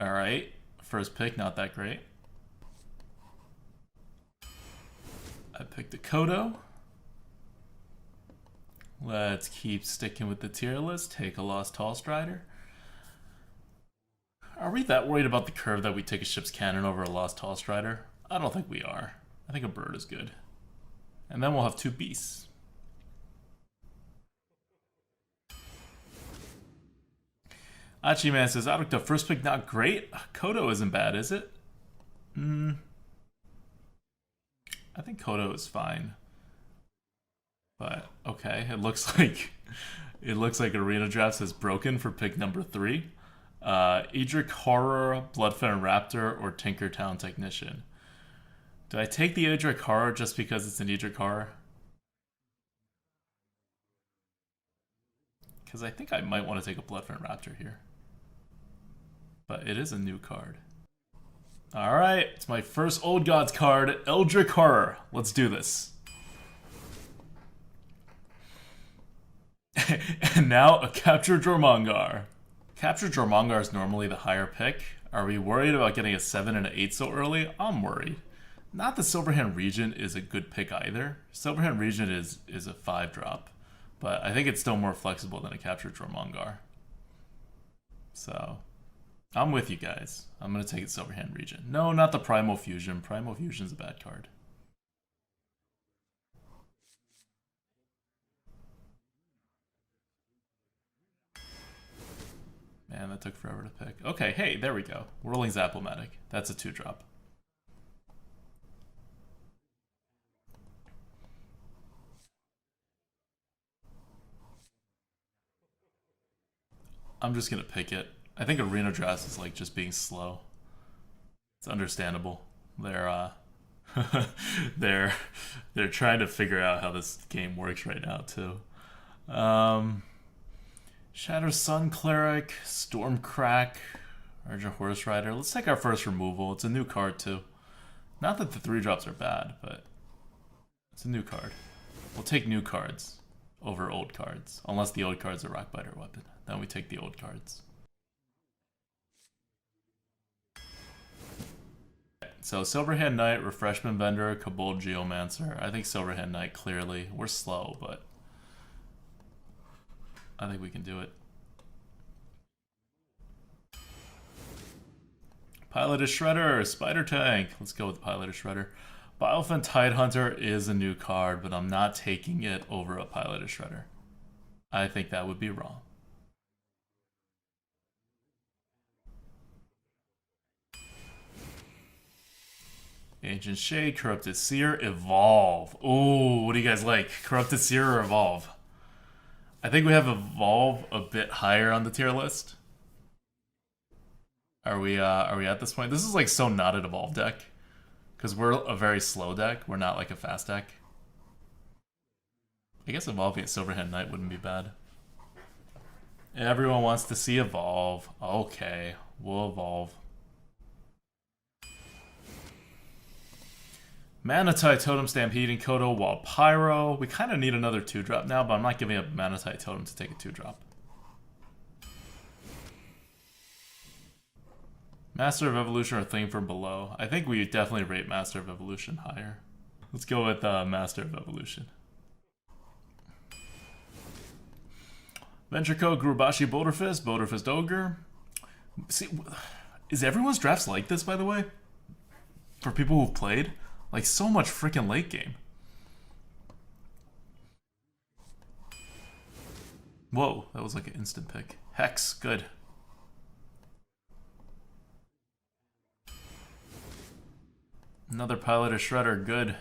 Alright, first pick, not that great. I picked a Kodo. Let's keep sticking with the tier list. Take a Lost Tall Strider. Are we that worried about the curve that we take a Ship's Cannon over a Lost Tall Strider? I don't think we are. I think a bird is good. And then we'll have 2 beasts. Achiman says, the first pick not great. Kodo isn't bad, is it? I think Kodo is fine. But okay, it looks like Arena Drafts is broken for pick number 3. Edric Horror, Bloodfen Raptor, or Tinkertown Technician. Do I take the Edric Horror just because it's an Edric Horror? Because I think I might want to take a Bloodfen Raptor here. But it is a new card. Alright, it's my first Old Gods card, Eldritch Horror. Let's do this. And now a Captured Jormungandr. Captured Jormungandr is normally the higher pick. Are we worried about getting a 7 and an 8 so early? I'm worried. Not that Silverhand Regent is a good pick either. Silverhand Regent is a 5-drop. But I think it's still more flexible than a Captured Jormungandr. So, I'm with you guys. I'm going to take it Silverhand Regent. No, not the Primal Fusion. Primal Fusion's a bad card. Man, that took forever to pick. Okay, hey, there we go. Whirling Zaplomatic. That's a 2-drop. I'm just gonna pick it. I think Arena Drafts is like just being slow. It's understandable. They're they're trying to figure out how this game works right now too. Shatter Sun Cleric, Stormcrack, Urgent Horse Rider. Let's take our first removal. It's a new card too. Not that the 3-drops are bad, but it's a new card. We'll take new cards over old cards. Unless the old cards are Rockbiter Weapon. Then we take the old cards. So Silverhand Knight, Refreshment Vendor, Kobold Geomancer. I think Silverhand Knight clearly. We're slow, but I think we can do it. Piloted Shredder, Spider Tank. Let's go with Piloted Shredder. Biofan Tidehunter is a new card, but I'm not taking it over a Piloted Shredder. I think that would be wrong. Ancient Shade, Corrupted Seer, Evolve. Ooh, what do you guys like? Corrupted Seer or Evolve? I think we have Evolve a bit higher on the tier list. Are we at this point? This is like so not an Evolve deck. Because we're a very slow deck. We're not like a fast deck. I guess evolving at Silverhand Knight wouldn't be bad. Everyone wants to see Evolve. Okay, we'll evolve. Manatite, Totem Stampede, and Kodo Wild Pyro. We kind of need another 2-drop now, but I'm not giving up Manatite Totem to take a 2-drop. Master of Evolution or Thing from Below. I think we definitely rate Master of Evolution higher. Let's go with Master of Evolution. Venture Code, Gurubashi, Boulderfist, Boulderfist Ogre. See, is everyone's drafts like this, by the way? For people who've played? Like, so much freaking late game. Whoa, that was like an instant pick. Hex, good. Another Piloted Shredder, good.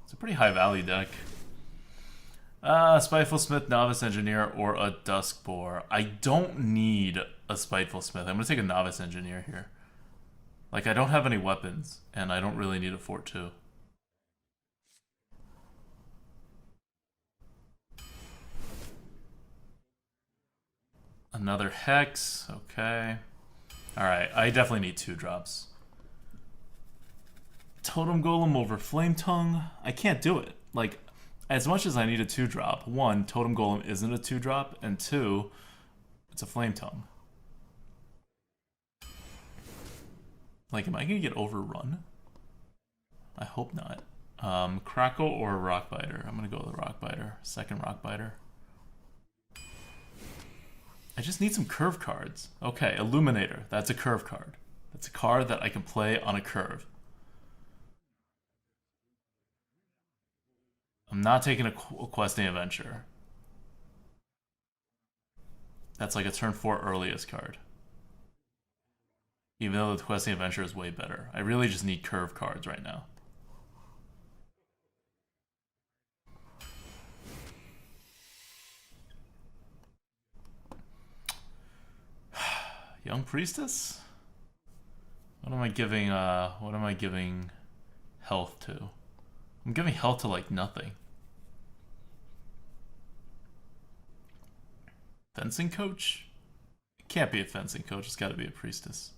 It's a pretty high value deck. Spiteful Smith, Novice Engineer, or a Duskboar. I don't need a Spiteful Smith. I'm going to take a Novice Engineer here. Like, I don't have any weapons, and I don't really need a Fort 2. Another Hex, okay. Alright, I definitely need 2-drops. Totem Golem over Flame Tongue. I can't do it. Like, as much as I need a 2-drop, 1, Totem Golem isn't a 2-drop, and 2, it's a Flame Tongue. Like, am I gonna get overrun? I hope not. Crackle or Rockbiter? I'm gonna go with a Rockbiter. Second Rockbiter. I just need some curve cards. Okay, Illuminator. That's a curve card. That's a card that I can play on a curve. I'm not taking a Questing Adventure. That's like a turn 4 earliest card. Even though the Questing Adventure is way better. I really just need curve cards right now. Young Priestess? What am I giving health to? I'm giving health to like nothing. Fencing coach? It can't be a fencing coach, it's gotta be a priestess.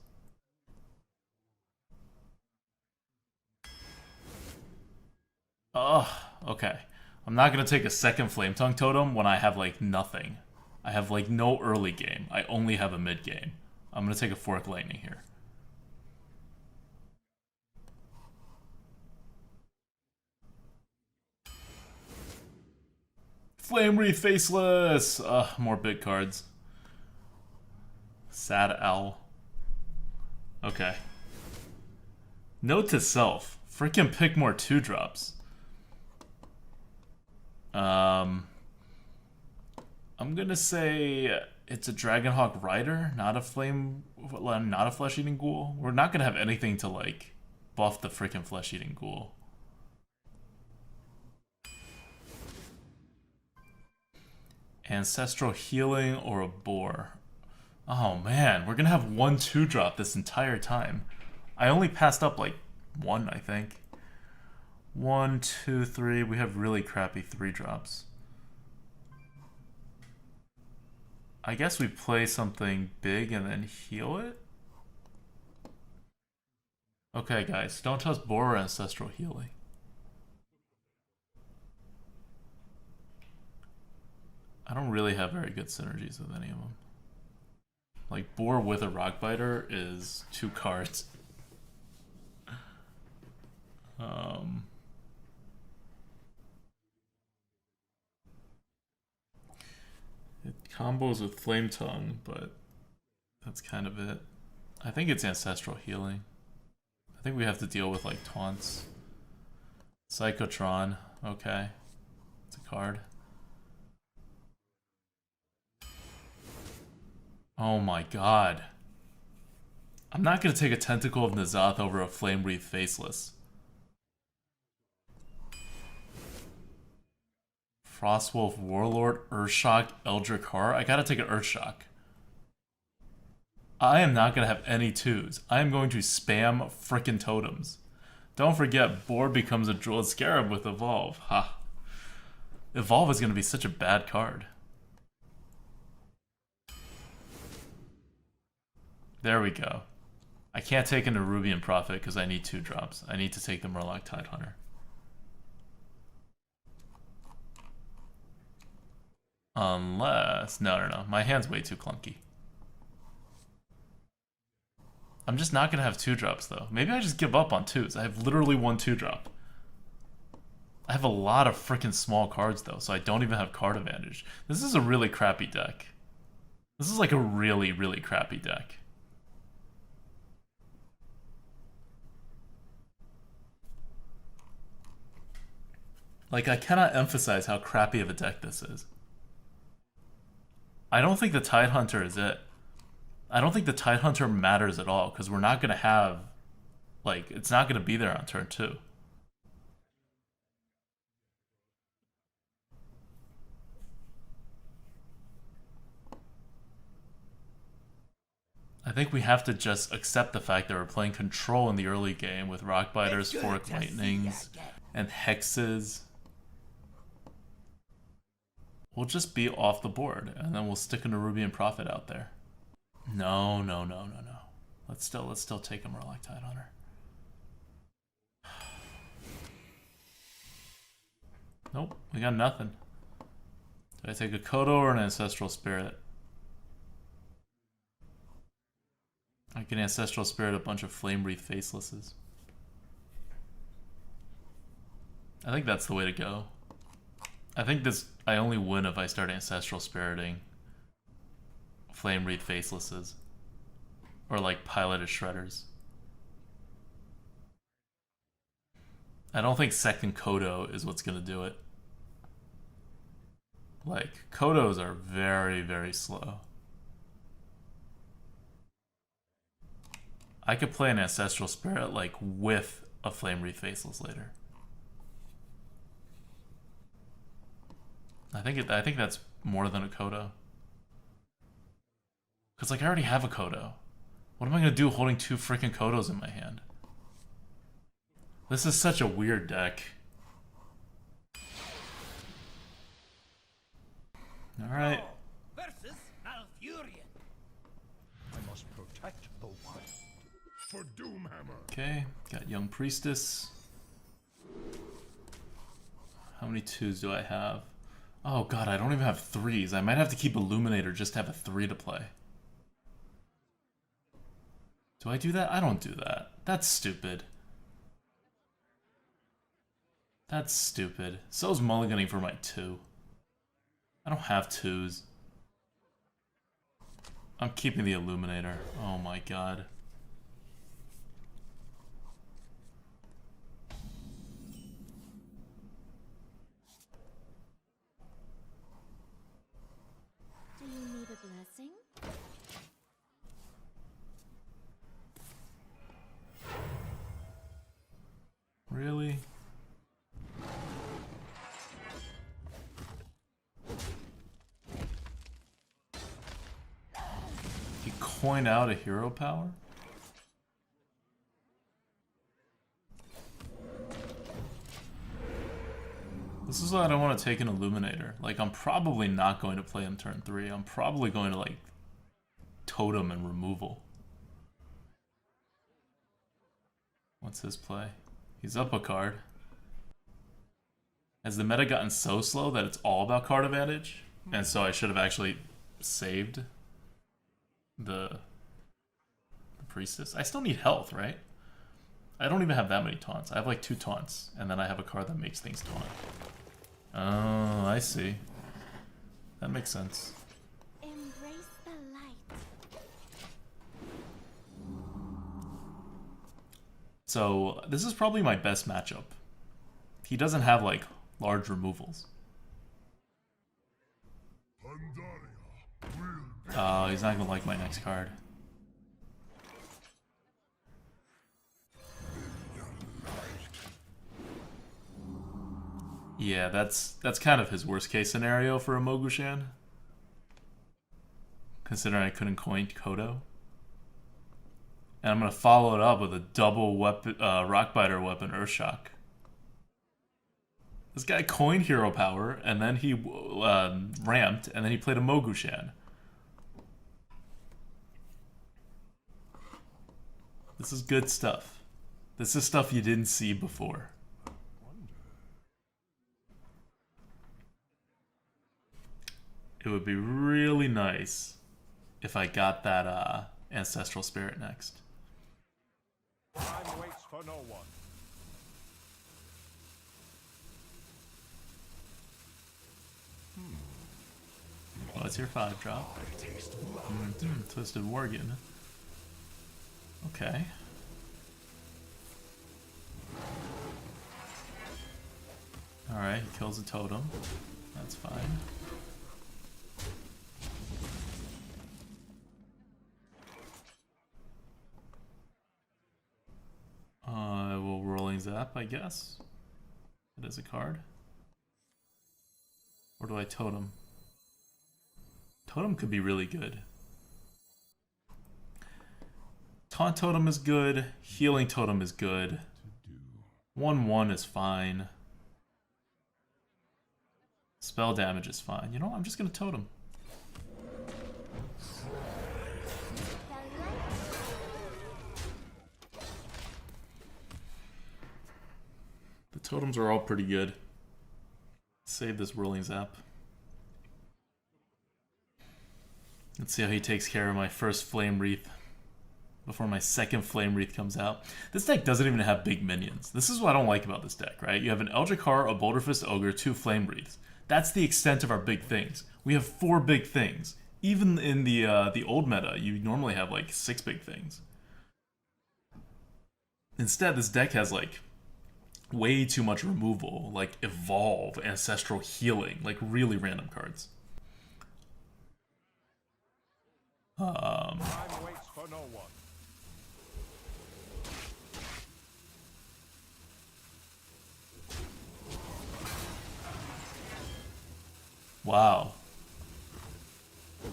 Oh, okay. I'm not gonna take a second Flame Tongue Totem when I have like nothing. I have like no early game. I only have a mid game. I'm gonna take a Fork Lightning here. Flame Wreath Faceless! More big cards. Sad Owl. Okay. Note to self. Freaking pick more 2-drops. I'm gonna say it's a Dragonhawk Rider, not a Flesh-Eating Ghoul. We're not gonna have anything to like buff the freaking Flesh-Eating Ghoul. Ancestral Healing or a Boar. Oh man, we're gonna have 1 2-drop this entire time. I only passed up like 1, I think. 1, 2, 3. We have really crappy 3-drops. I guess we play something big and then heal it? Okay, guys, don't trust Boar or Ancestral Healing. I don't really have very good synergies with any of them. Like, Boar with a Rockbiter is 2 cards. It combos with Flame Tongue, but that's kind of it. I think it's Ancestral Healing. I think we have to deal with, like, taunts. Psychotron. Okay. It's a card. Oh my god. I'm not going to take a Tentacle of N'Zoth over a Flame Wreath Faceless. Frostwolf Warlord, Earthshock, Eldritch Horror. I gotta take an Earthshock. I am not gonna have any 2s. I am going to spam frickin' totems. Don't forget, Boar becomes a Jeweled Scarab with Evolve. Ha. Evolve is gonna be such a bad card. There we go. I can't take an Nerubian Prophet because I need 2-drops. I need to take the Murloc Tidehunter. Unless... No. My hand's way too clunky. I'm just not going to have 2-drops, though. Maybe I just give up on 2s. I have literally 1 2-drop. I have a lot of freaking small cards, though, so I don't even have card advantage. This is a really crappy deck. This is like a really, really crappy deck. Like, I cannot emphasize how crappy of a deck this is. I don't think the Tidehunter is it. I don't think the Tidehunter matters at all, because we're not going to have... Like, it's not going to be there on turn 2. I think we have to just accept the fact that we're playing Control in the early game with Rockbiters, Fork Lightnings, and Hexes. We'll just be off the board, and then we'll stick a Nerubian Prophet out there. No. Let's still take a Murloc Tidehunter. Nope, we got nothing. Did I take a Kodo or an Ancestral Spirit? I can Ancestral Spirit a bunch of Flame Wreath Facelesses. I think that's the way to go. I think I only win if I start Ancestral Spiriting Flame Wreath Facelesses. Or like Piloted Shredders. I don't think second Kodo is what's gonna do it. Like, Kodos are very, very slow. I could play an Ancestral Spirit like with a Flame Wreath Faceless later. I think that's more than a Kodo. Cause like I already have a Kodo. What am I gonna do holding 2 freaking Kodos in my hand? This is such a weird deck. Alright. Versus Athiuen. I must protect the wild. For Doomhammer. Okay, got Young Priestess. How many 2s do I have? Oh god, I don't even have 3s. I might have to keep Illuminator just to have a 3 to play. Do I do that? I don't do that. That's stupid. That's stupid. So's mulliganing for my 2. I don't have 2s. I'm keeping the Illuminator. Oh my god. Do you need a blessing? Really? You coin out a hero power? This is why I don't want to take an Illuminator. Like, I'm probably not going to play him turn 3. I'm probably going to, like, Totem and Removal. What's his play? He's up a card. Has the meta gotten so slow that it's all about card advantage? And so I should have actually saved the Priestess. I still need health, right? I don't even have that many taunts. I have like 2 taunts, and then I have a card that makes things taunt. Oh, I see. That makes sense. Embrace the light. So this is probably my best matchup. He doesn't have like large removals. Oh, he's not gonna like my next card. Yeah, that's kind of his worst case scenario for a Mogushan. Considering I couldn't coin Kodo. And I'm gonna follow it up with a double weapon, Rockbiter weapon, Earthshock. This guy coined hero power, and then he ramped, and then he played a Mogushan. This is good stuff. This is stuff you didn't see before. It would be really nice if I got that Ancestral Spirit next. Time waits for no one. What's your 5-drop? Twisted Worgen. Okay. Alright, he kills a totem. That's fine. We'll Rolling Zap, I guess. It is a card. Or do I Totem? Totem could be really good. Taunt Totem is good. Healing Totem is good. 1/1 is fine. Spell damage is fine. You know what? I'm just gonna Totem. The totems are all pretty good. Save this Rolling Zap. Let's see how he takes care of my first Flame Wreath before my second Flame Wreath comes out. This deck doesn't even have big minions. This is what I don't like about this deck, right? You have an Eldrakar, a Boulderfist Ogre, 2 Flame Wreaths. That's the extent of our big things. We have 4 big things. Even in the old meta, you normally have like 6 big things. Instead, this deck has like way too much removal, like Evolve, Ancestral Healing, like really random cards. Time waits for no one. Wow.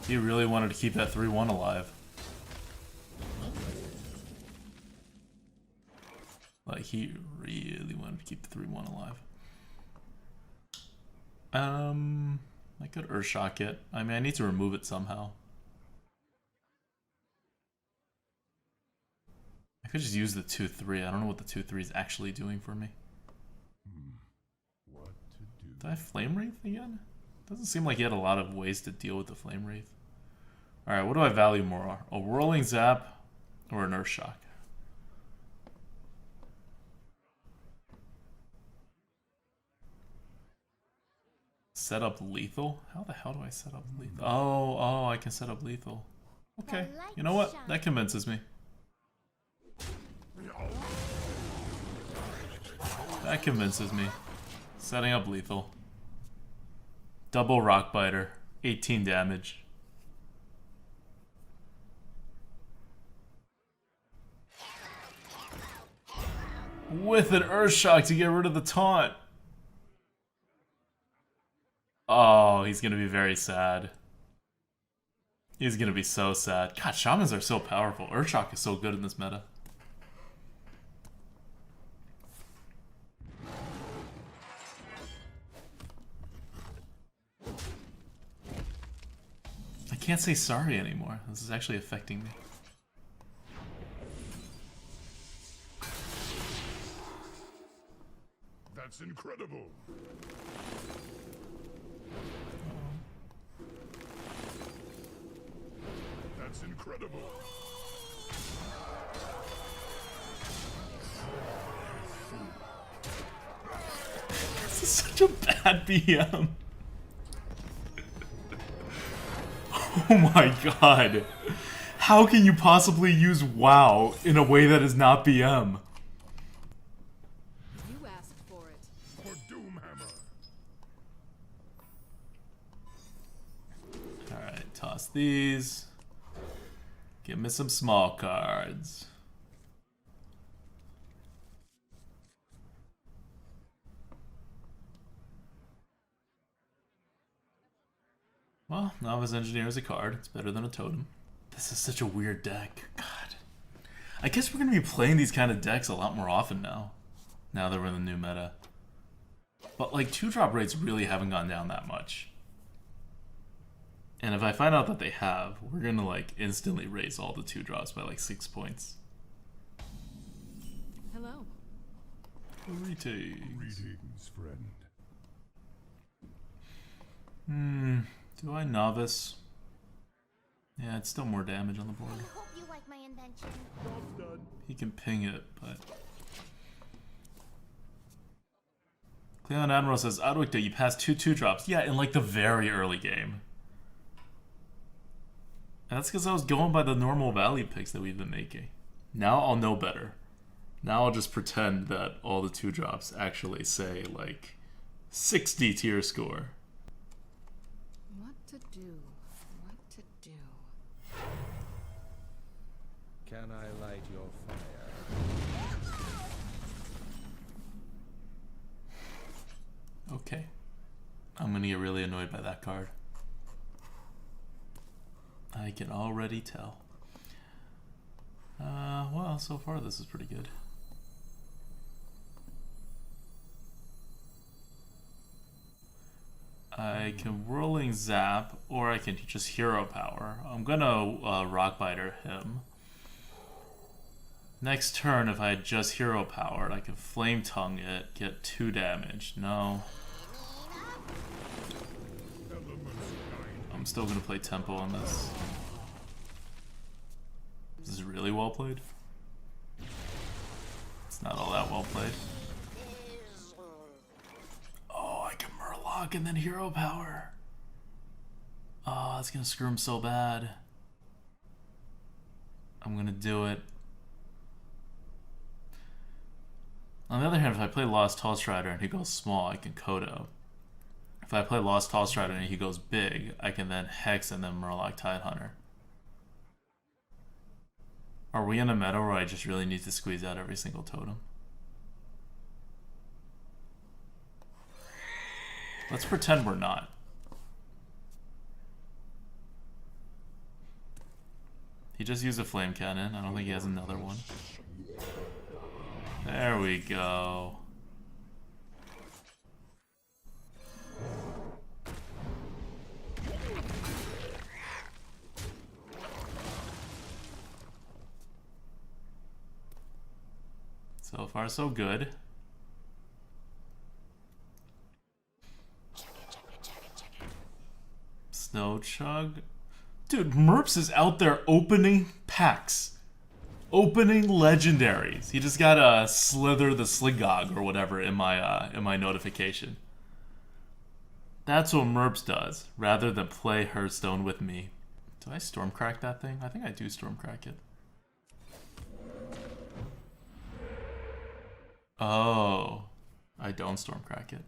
He really wanted to keep that 3-1 alive. Like, he really wanted to keep the 3-1 alive. I could Earthshock it. I mean, I need to remove it somehow. I could just use the 2-3. I don't know what the 2-3 is actually doing for me. What to do? Did I Flame Wreath again? Doesn't seem like he had a lot of ways to deal with the Flame Wreath. Alright, what do I value more? A Whirling Zap or an Earthshock? Set up lethal? How the hell do I set up lethal? Oh, I can set up lethal. Okay, you know what? That convinces me. That convinces me. Setting up lethal. Double Rockbiter. 18 damage. With an Earthshock to get rid of the taunt. Oh, he's gonna be very sad. He's gonna be so sad. God, Shamans are so powerful. Earthshock is so good in this meta. I can't say sorry anymore. This is actually affecting me. That's incredible. That's incredible. This is such a bad BM. Oh my god. How can you possibly use WoW in a way that is not BM? You asked for it. For Doomhammer. Alright, toss these. Give me some small cards. Well, Novice Engineer is a card. It's better than a totem. This is such a weird deck. God. I guess we're going to be playing these kind of decks a lot more often now. Now that we're in the new meta. But, like, 2-drop rates really haven't gone down that much. And if I find out that they have, we're going to, like, instantly raise all the 2-drops by, like, 6 points. Hello. Greetings. Greetings, friend. Do I Novice? Yeah, it's still more damage on the board. I hope you like my invention. He can ping it, but... Cleon Admiral says, ADWCTA, you passed 2-2-drops. Yeah, in like the very early game. And that's because I was going by the normal value picks that we've been making. Now I'll know better. Now I'll just pretend that all the 2-drops actually say, like, 60 tier score. What to do? What to do? Can I light your fire? Okay. I'm gonna get really annoyed by that card. I can already tell. Well, so far this is pretty good. I can Whirling Zap, or I can just Hero Power. I'm gonna Rockbiter him. Next turn, if I had just Hero Powered, I can Flame Tongue it, get 2 damage. No. I'm still gonna play Tempo on this. This is really well played. It's not all that well played. Oh, I can Murloc and then hero power. Oh, that's gonna screw him so bad. I'm gonna do it. On the other hand, if I play Lost Tall Strider and he goes small, I can Kodo. If I play Lost Tall Strider and he goes big, I can then Hex and then Murloc Tidehunter. Are we in a meta where I just really need to squeeze out every single totem? Let's pretend we're not. He just used a flame cannon. I don't think he has another one. There we go. So far, so good. Snow Chug. Dude, Merps is out there opening packs. Opening legendaries. He just got a Slither the Sligog or whatever in my notification. That's what Merps does, rather than play Hearthstone with me. Do I Stormcrack that thing? I think I do Stormcrack it. Oh, I don't Stormcrack it.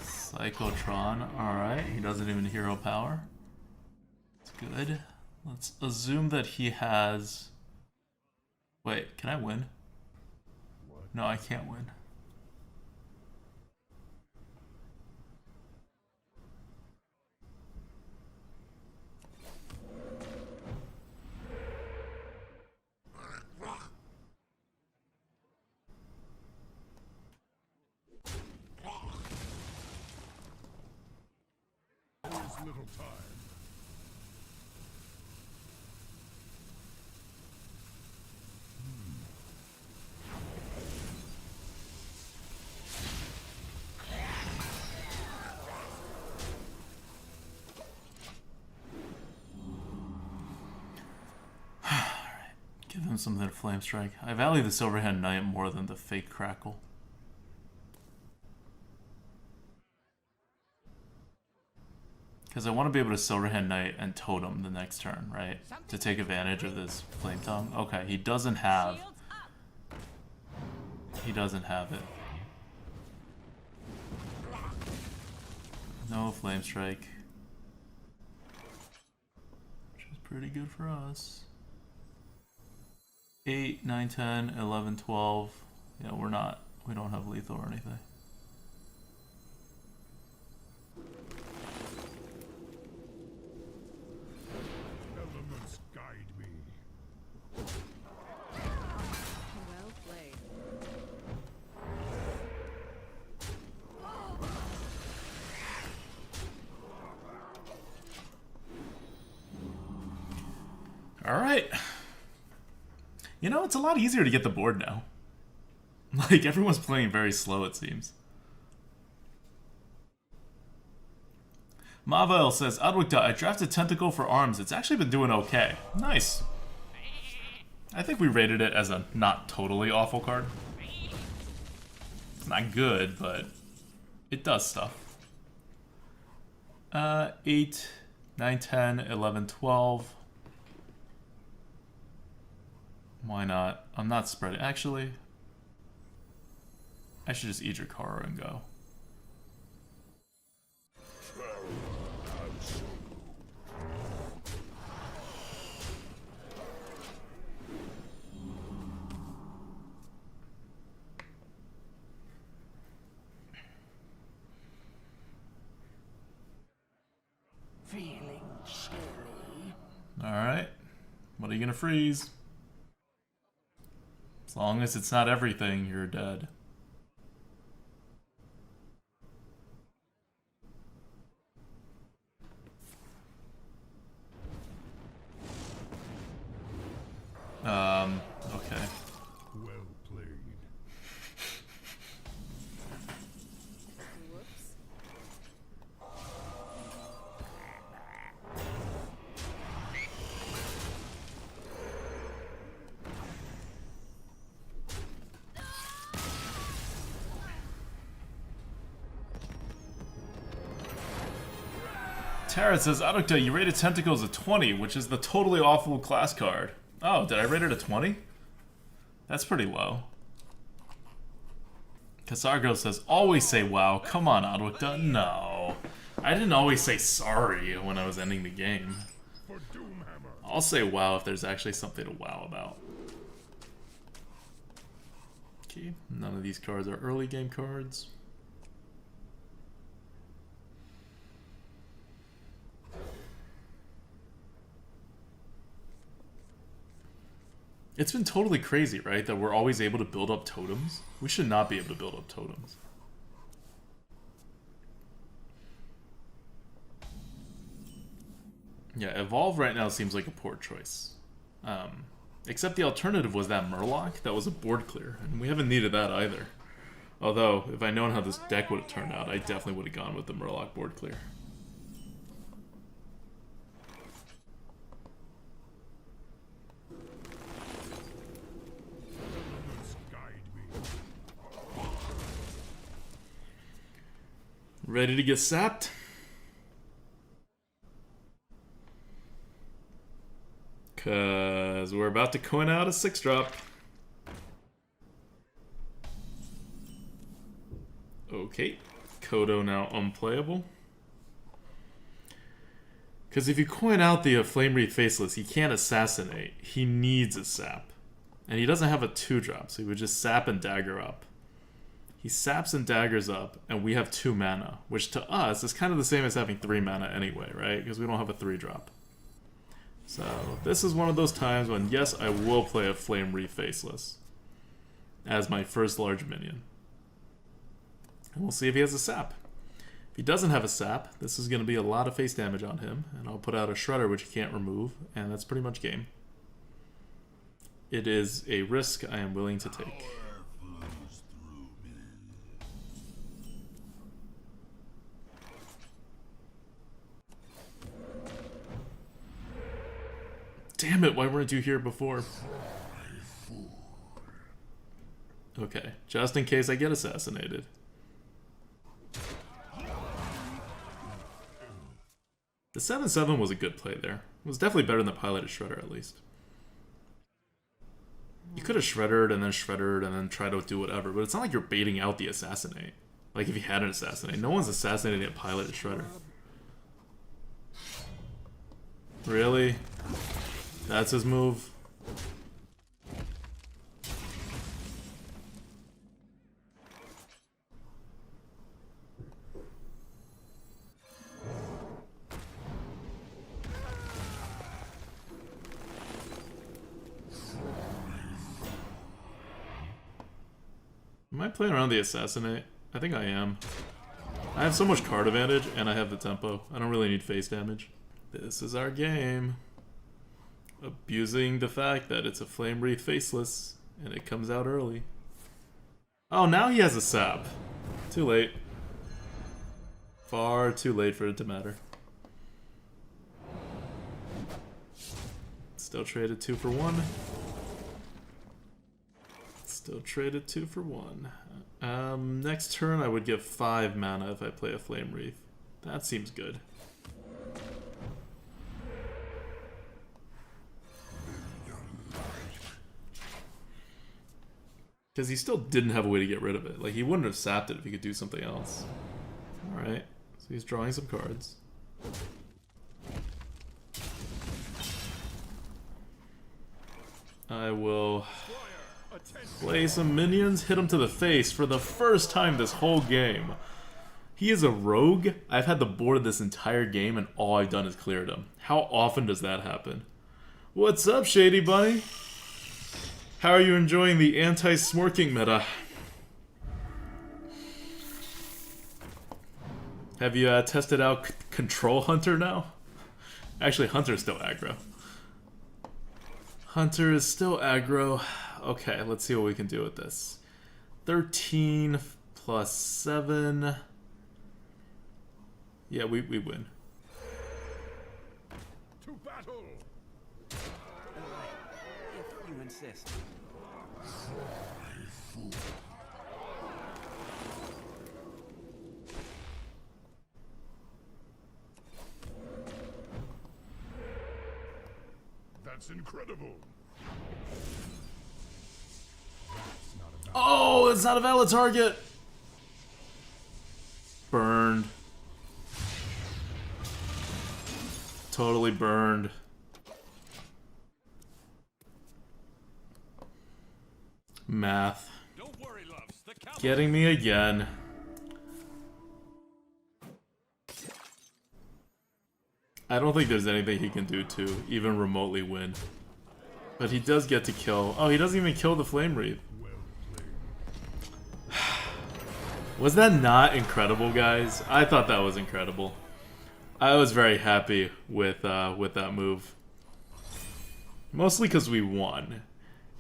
Psychotron, alright, he doesn't even hero power. It's good. Let's assume that he has... Wait, can I win? No, I can't win. Little time. Give him something to Flame Strike. I value the Silverhand Knight more than the fake Crackle. Because I want to be able to Silverhand Knight and Totem the next turn, right? To take advantage of this Flame Tongue. Okay, he doesn't have... He doesn't have it. No Flame Strike. Which is pretty good for us. 8, 9, 10, 11, 12. Yeah, we don't have lethal or anything. Elements guide me. Well played. All right. You know, it's a lot easier to get the board now. Like, everyone's playing very slow, it seems. Mavel says, ADWCTA, I drafted Tentacle for arms. It's actually been doing okay. Nice. I think we rated it as a not totally awful card. It's not good, but it does stuff. 8, 9, 10, 11, 12. Why not? I'm not spreading. Actually, I should just eat your car and go. Feeling chilly. Alright. What are you gonna freeze? As long as it's not everything, you're dead. Tarot says, Adukta, you rated Tentacles a 20, which is the totally awful class card. Oh, did I rate it a 20? That's pretty low. Kasargo says, always say wow. Come on, Adukta. No. I didn't always say sorry when I was ending the game. I'll say wow if there's actually something to wow about. Okay, none of these cards are early game cards. It's been totally crazy, right? That we're always able to build up totems. We should not be able to build up totems. Yeah, Evolve right now seems like a poor choice. Except the alternative was that Murloc. That was a board clear, and we haven't needed that either. Although, if I'd known how this deck would have turned out, I definitely would have gone with the Murloc board clear. Ready to get sapped? Cause we're about to coin out a 6-drop. Okay, Kodo now unplayable. Because if you coin out the Flame Wreath Faceless, he can't assassinate. He needs a sap. And he doesn't have a 2-drop, so he would just sap and dagger up. He saps and daggers up, and we have 2 mana, which to us is kind of the same as having 3 mana anyway, right? Because we don't have a 3-drop. So this is one of those times when, yes, I will play a Flame Wreath Faceless as my first large minion. And we'll see if he has a sap. If he doesn't have a sap, this is going to be a lot of face damage on him, and I'll put out a Shredder which he can't remove, and that's pretty much game. It is a risk I am willing to take. Damn it, why weren't you here before? Okay, just in case I get assassinated. The 7/7 was a good play there. It was definitely better than the piloted Shredder, at least. You could have Shreddered and then try to do whatever, but it's not like you're baiting out the assassinate. Like if you had an assassinate. No one's assassinating a piloted Shredder. Really? That's his move. Am I playing around the assassinate? I think I am. I have so much card advantage and I have the tempo. I don't really need face damage. This is our game. Abusing the fact that it's a Flame Wreath Faceless and it comes out early. Oh, now he has a sap. Too late. Far too late for it to matter. Still traded 2 for 1. Still traded 2 for 1. Next turn I would give 5 mana if I play a Flame Wreath. That seems good. Because he still didn't have a way to get rid of it. Like, he wouldn't have sapped it if he could do something else. Alright, so he's drawing some cards. I will play some minions, hit him to the face for the first time this whole game. He is a rogue. I've had the board this entire game and all I've done is cleared him. How often does that happen? What's up, Shady Bunny? How are you enjoying the anti-smorking meta? Have you tested out Control Hunter now? Actually, Hunter's still aggro. Hunter is still aggro. Okay, let's see what we can do with this. 13 plus 7. Yeah, we win. To battle! If you insist. That's incredible. Oh, it's not a valid target. Burned. Totally burned. Math. Don't worry, loves. The cow Getting me again. I don't think there's anything he can do to even remotely win. But he does get to kill. Oh, he doesn't even kill the Flame Wreath. Was that not incredible, guys? I thought that was incredible. I was very happy with that move. Mostly because we won.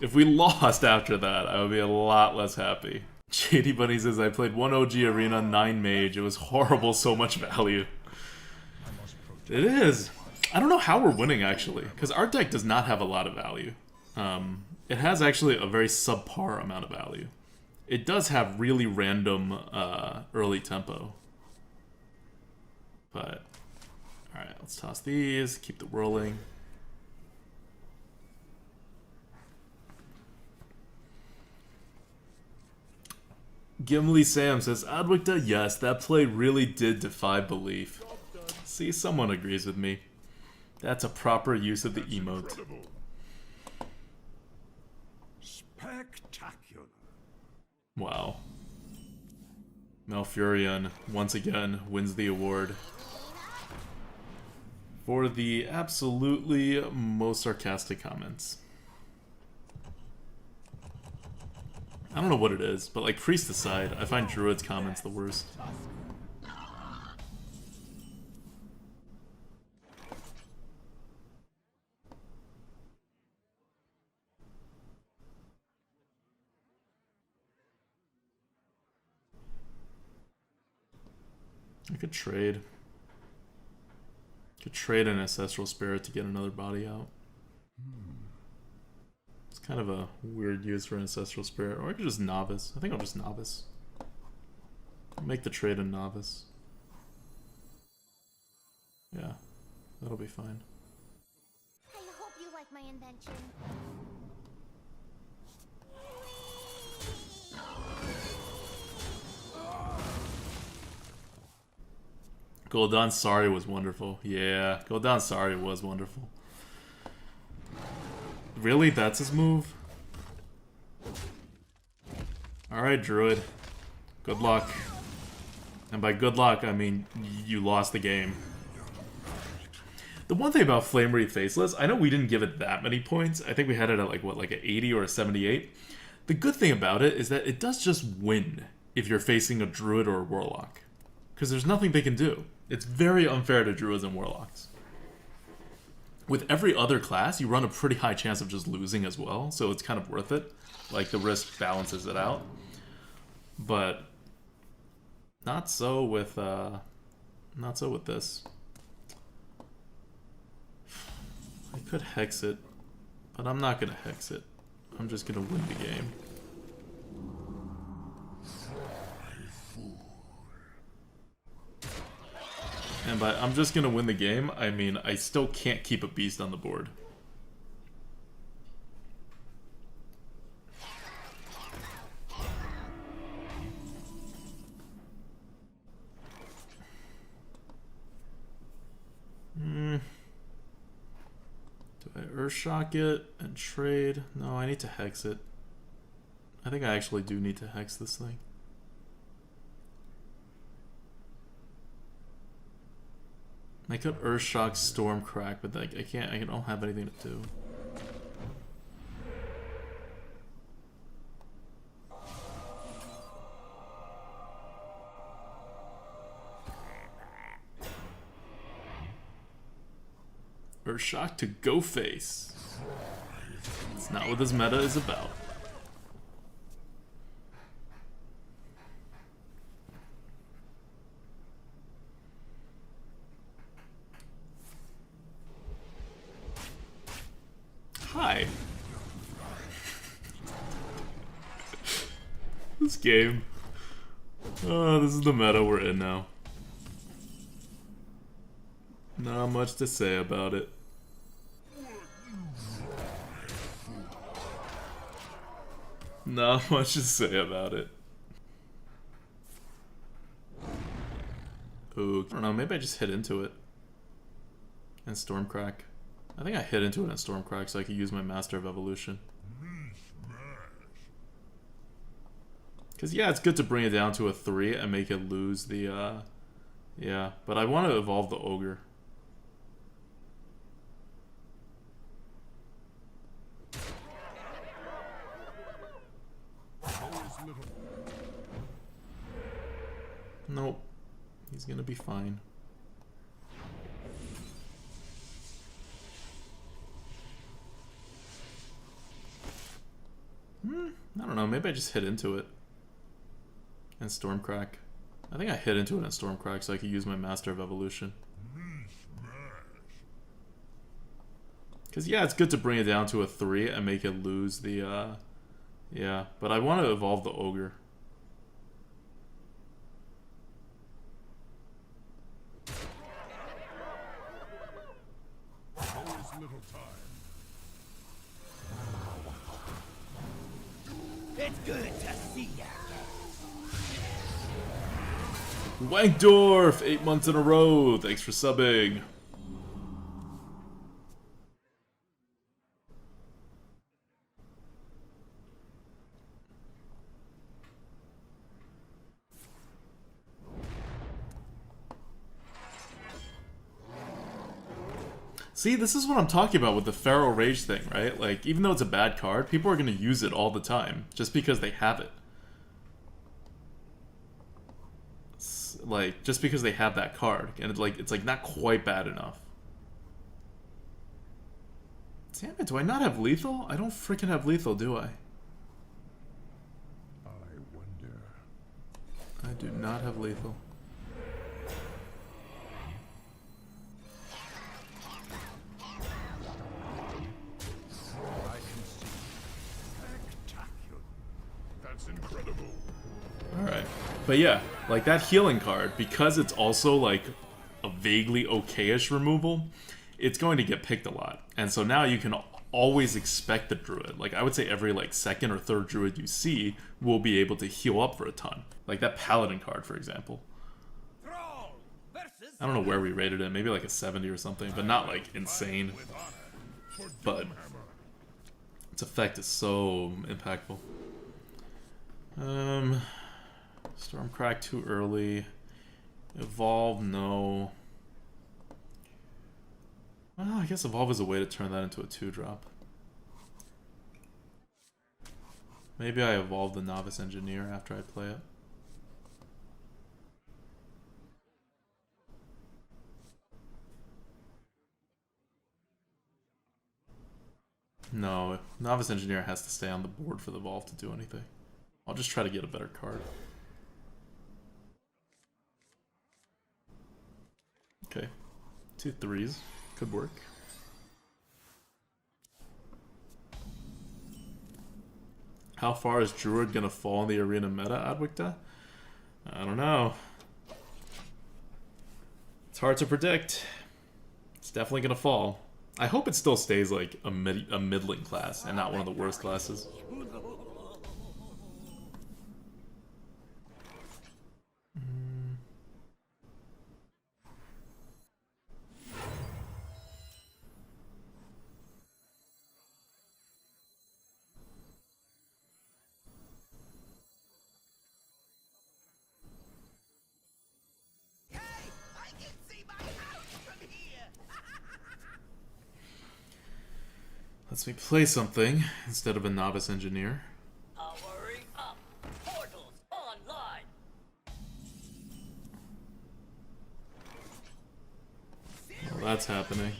If we lost after that, I would be a lot less happy. JD Bunny says, I played 1 OG Arena, 9 Mage. It was horrible, so much value. It is. I don't know how we're winning, actually. Because our deck does not have a lot of value. It has actually a very subpar amount of value. It does have really random early tempo. But, alright, let's toss these, keep the whirling. Gimli Sam says, ADWCTA, yes, that play really did defy belief. See, someone agrees with me. That's a proper use of the emote. incredible. Spectacular. Wow. Malfurion, once again, wins the award for the absolutely most sarcastic comments. I don't know what it is, but like, priest aside, I find Druid's comments the worst. I could trade. Could trade an Ancestral Spirit to get another body out. It's kind of a weird use for an Ancestral Spirit. Or I could just Novice. I think I'll just Novice. I'll make the trade a Novice. Yeah, that'll be fine. I hope you like my invention. Gul'dan Sari was wonderful. Yeah, Gul'dan Sari was wonderful. Really? That's his move? Alright, Druid. Good luck. And by good luck, I mean you lost the game. The one thing about Flame Wreath Faceless, I know we didn't give it that many points. I think we had it at like, what, like an 80 or a 78? The good thing about it is that it does just win if you're facing a Druid or a Warlock. Because there's nothing they can do. It's very unfair to Druids and Warlocks. With every other class, you run a pretty high chance of just losing as well, so it's kind of worth it. Like, the risk balances it out. But not so with this. I could Hex it, but I'm not gonna Hex it. I'm just gonna win the game. And by I'm just gonna win the game, I mean I still can't keep a beast on the board. Do I Earthshock it and trade? No, I need to Hex it. I think I actually do need to Hex this thing. I could Earthshock Stormcrack, but like I don't have anything to do. Earthshock to go face. It's not what this meta is about. Hi. This game. Oh, this is the meta we're in now. Not much to say about it. Not much to say about it. Ooh, I don't know, maybe I just hit into it. And Stormcrack. I think I hit into it in Stormcrack so I could use my Master of Evolution. Because, yeah, it's good to bring it down to a 3 and make it lose the, yeah. But I want to evolve the Ogre. Nope. He's gonna be fine. I don't know, maybe I just hit into it. And Stormcrack. I think I hit into it in Stormcrack so I could use my Master of Evolution. Because, yeah, it's good to bring it down to a 3 and make it lose the, yeah. But I want to evolve the Ogre. It's good to see ya. Wankdorf, 8 months in a row. Thanks for subbing. See, this is what I'm talking about with the Pharaoh Rage thing, right? Like, even though it's a bad card, people are going to use it all the time, just because they have it. Like, just because they have that card, and it's like not quite bad enough. Damn it, do I not have lethal? I don't freaking have lethal, do I? I wonder. I do not have lethal. I can see. Spectacular. That's incredible. Alright. But yeah, like that healing card, because it's also like a vaguely okay-ish removal, it's going to get picked a lot. And so now you can always expect the druid. Like, I would say every like second or third druid you see will be able to heal up for a ton. Like that paladin card, for example. I don't know where we rated it, maybe like a 70 or something, but not like insane. But its effect is so impactful. Stormcrack too early. Evolve, no. Well, I guess Evolve is a way to turn that into a 2-drop. Maybe I evolve the Novice Engineer after I play it. No, Novice Engineer has to stay on the board for the Evolve to do anything. I'll just try to get a better card. Okay, 2 3s. Could work. How far is Druid gonna fall in the arena meta, ADWCTA? I don't know. It's hard to predict. It's definitely gonna fall. I hope it still stays like a middling class and not one of the worst classes. Lets me play something instead of a Novice Engineer. Powering up. Portals online. Well, that's happening.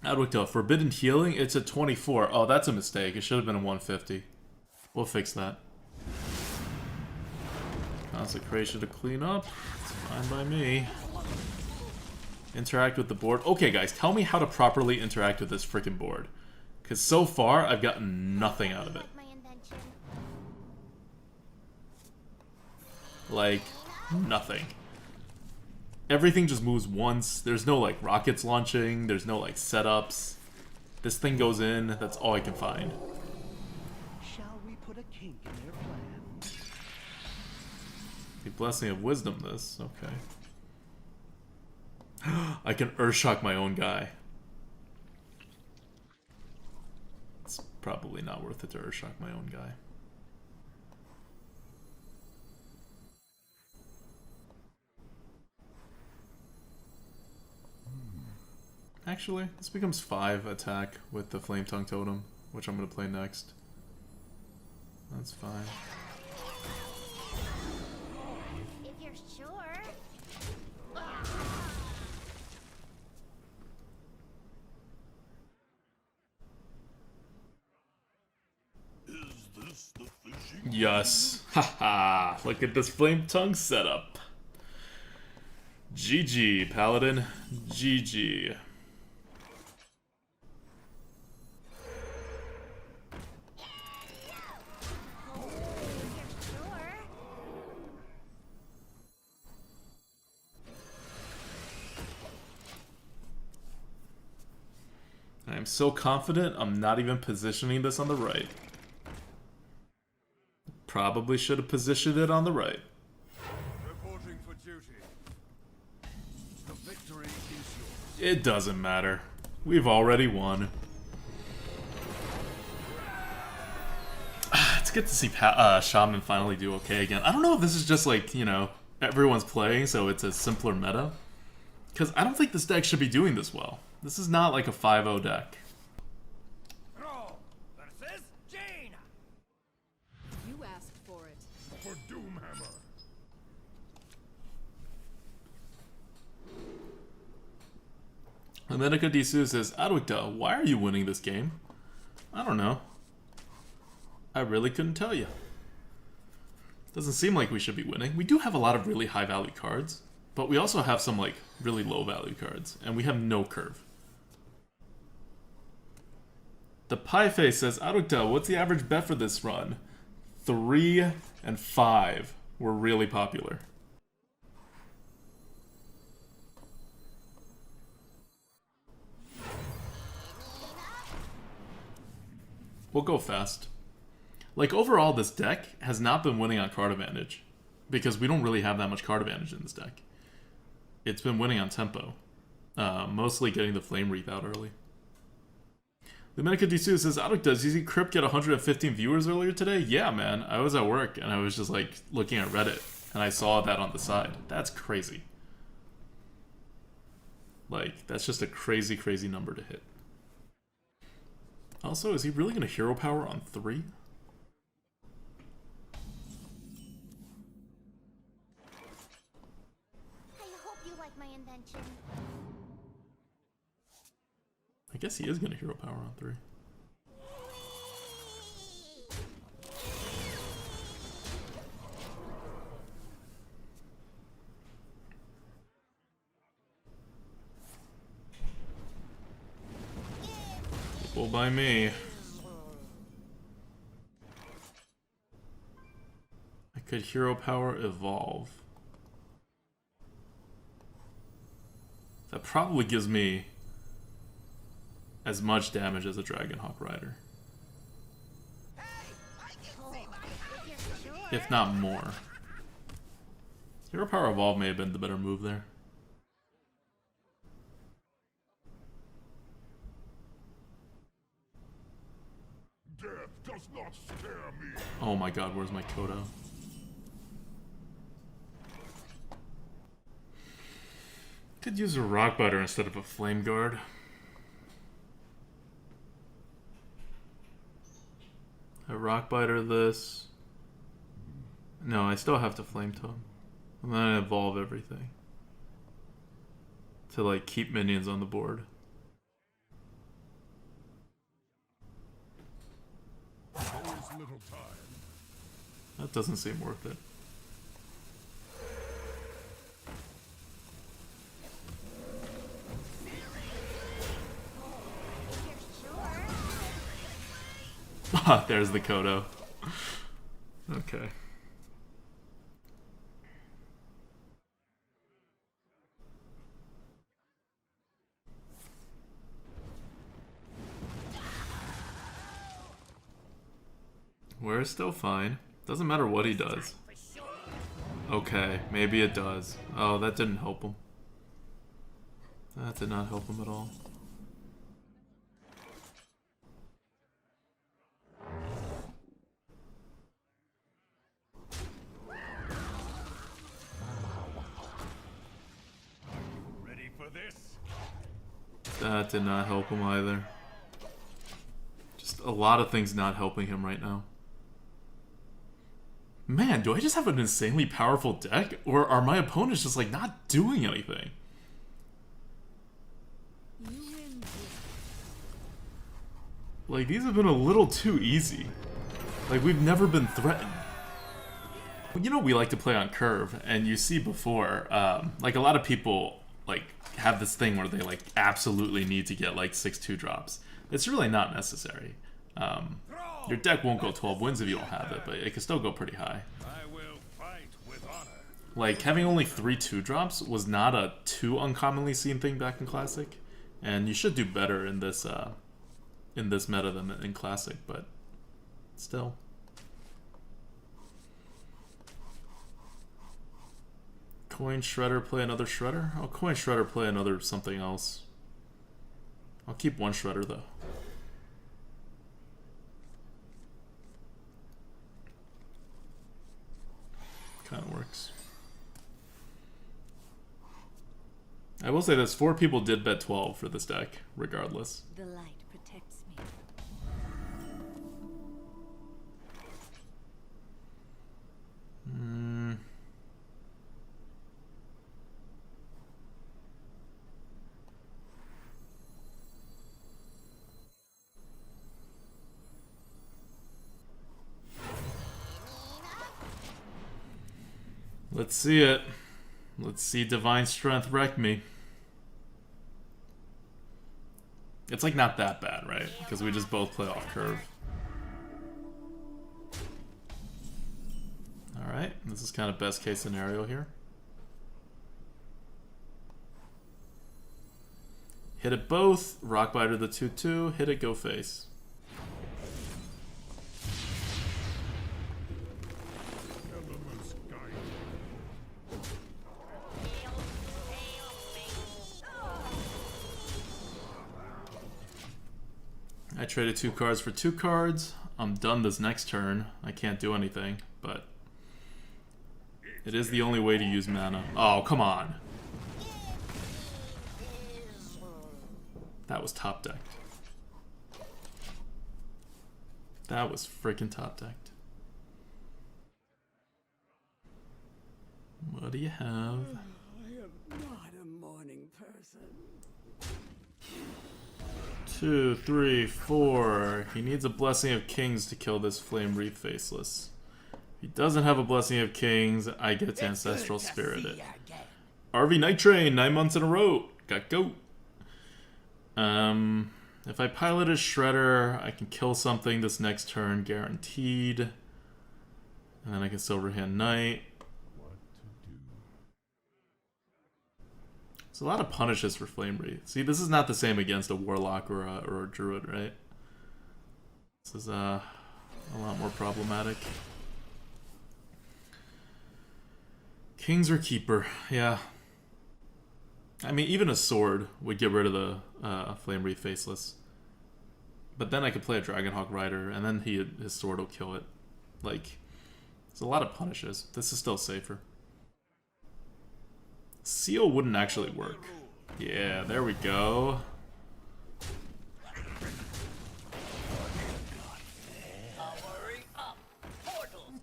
ADWCTA, Forbidden Healing, it's at 24. Oh, that's a mistake. It should have been a 150. We'll fix that. Consecration to clean up. It's fine by me. Interact with the board. Okay, guys, tell me how to properly interact with this freaking board. Because so far, I've gotten nothing out of it. Like, nothing. Everything just moves once. There's no, like, rockets launching. There's no, like, setups. This thing goes in, that's all I can find. Shall we put a kink in their plan? The Blessing of Wisdom this, okay. I can Earthshock my own guy. It's probably not worth it to Earthshock my own guy. Actually, this becomes 5 attack with the Flame Tongue Totem, which I'm going to play next. That's fine. If you're sure. Yes. Haha. Look at this Flame Tongue setup. GG, Paladin. GG. I am so confident I'm not even positioning this on the right. Probably should have positioned it on the right. Reporting for duty. The victory is yours. It doesn't matter. We've already won. It's good to see Shaman finally do okay again. I don't know if this is just like, you know, everyone's playing, so it's a simpler meta. Because I don't think this deck should be doing this well. This is not like a 5-0 deck. Throw versus Jaina. You asked for it. For Doomhammer. America Disu says, ADWCTA, why are you winning this game? I don't know. I really couldn't tell you. Doesn't seem like we should be winning. We do have a lot of really high value cards, but we also have some like really low value cards, and we have no curve. The Pie Face says, ADWCTA, what's the average bet for this run? 3 and 5 were really popular. We'll go fast. Like, overall, this deck has not been winning on card advantage, because we don't really have that much card advantage in this deck. It's been winning on tempo. Mostly getting the Flame Wreath out early. Dominica D2 says, ADWCTA, did you see Crypt get 115 viewers earlier today? Yeah, man. I was at work, and I was just, like, looking at Reddit, and I saw that on the side. That's crazy. Like, that's just a crazy, crazy number to hit. Also, is he really going to hero power on 3? I hope you like my invention. I guess he is going to hero power on 3. Well, by me. I could hero power evolve. That probably gives me as much damage as a Dragonhawk Rider. If not more. Hero power evolve may have been the better move there. Death does not scare me. Oh my god, where's my Kodo? Could use a Rock Biter instead of a Flame Guard. I Rock Biter this. No, I still have to Flame Tongue. And then I evolve everything. To like keep minions on the board. There is little time. That doesn't seem worth it. Ah, there's the Kodo. Okay. We're still fine. Doesn't matter what he does. Okay, maybe it does. Oh, that didn't help him. That did not help him at all. Ready for this? That did not help him either. Just a lot of things not helping him right now. Man, do I just have an insanely powerful deck? Or are my opponents just like not doing anything? You win this. Like, these have been a little too easy. Like, we've never been threatened. You know, we like to play on curve, and you see before, like, a lot of people, like, have this thing where they, like, absolutely need to get, like, 6-2 drops. It's really not necessary. Your deck won't go 12 wins if you don't have it, but it can still go pretty high. I will fight with honor. Like, having only 3 2 drops was not a too uncommonly seen thing back in Classic, and you should do better in this meta than in Classic, but still. Coin Shredder, play another Shredder? I'll Coin Shredder, play another something else. I'll keep one Shredder though. Kind of works. I will say this, 4 people did bet 12 for this deck, regardless. The light protects me. Let's see it. Let's see Divine Strength wreck me. It's like not that bad, right? Because we just both play off curve. Alright, this is kind of best case scenario here. Hit it both, Rockbiter the 2-2, hit it, go face. Elements guide. I traded 2 cards for 2 cards. I'm done this next turn. I can't do anything, but it is the only way to use mana. Oh, come on. That was top decked. That was freaking top decked. What do you have? I am not a morning person. 2, 3, 4. He needs a Blessing of Kings to kill this Flame Wreath Faceless. If he doesn't have a Blessing of Kings, I get to Ancestral Spirit it. RVNighttrain, 9 months in a row. Got goat. If I pilot a Shredder, I can kill something this next turn, guaranteed. And then I can Silverhand Knight. What to do? It's a lot of punishes for Flame Wreath. See, this is not the same against a Warlock or a Druid, right? This is a lot more problematic. Kings or Keeper, yeah. I mean, even a Sword would get rid of the Flame Wreath Faceless. But then I could play a Dragonhawk Rider, and then his Sword will kill it. Like, there's a lot of punishes. This is still safer. Seal wouldn't actually work. Yeah, there we go.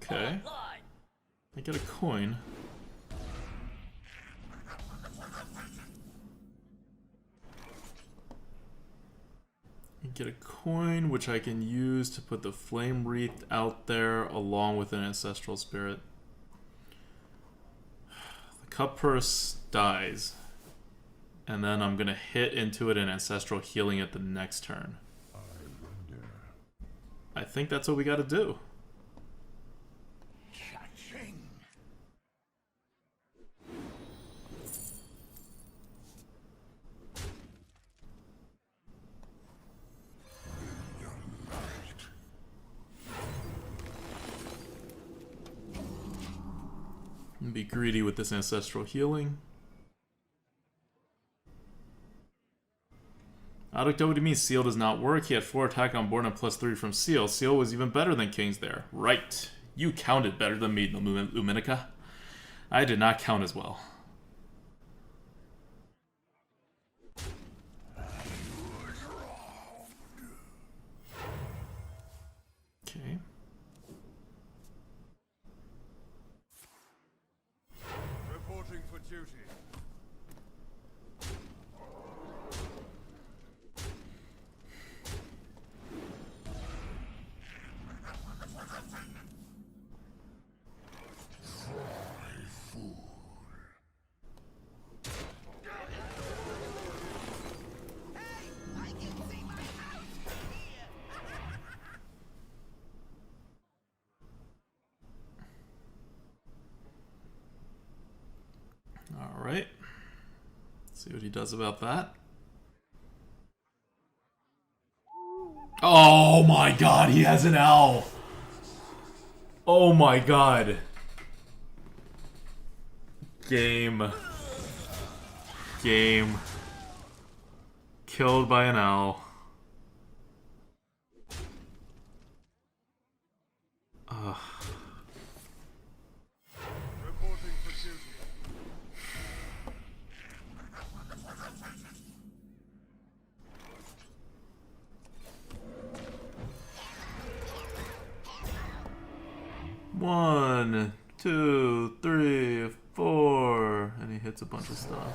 Okay. I get a coin. I get a coin, which I can use to put the Flame Wreath out there along with an Ancestral Spirit. The Cup Purse dies. And then I'm going to hit into it and Ancestral Healing it the next turn. I wonder. I think that's what we got to do. Cha-ching. And be greedy with this ancestral healing. Addict, what do you mean Seal does not work? He had 4 attack on board and +3 from Seal. Seal was even better than King's there. Right. You counted better than me, Luminica. I did not count as well. Okay. Reporting for duty. Alright. See what he does about that. Oh my god, he has an owl! Oh my god. Game. Game. Killed by an owl. Ugh. Reporting for duty. One, 2, 3, 4, and he hits a bunch of stuff.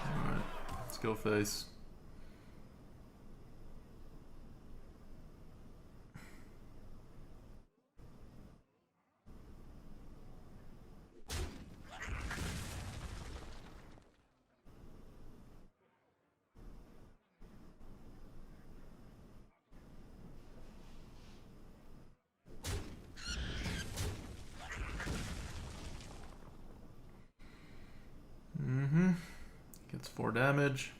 Alright, let's go face. Gets 4 damage.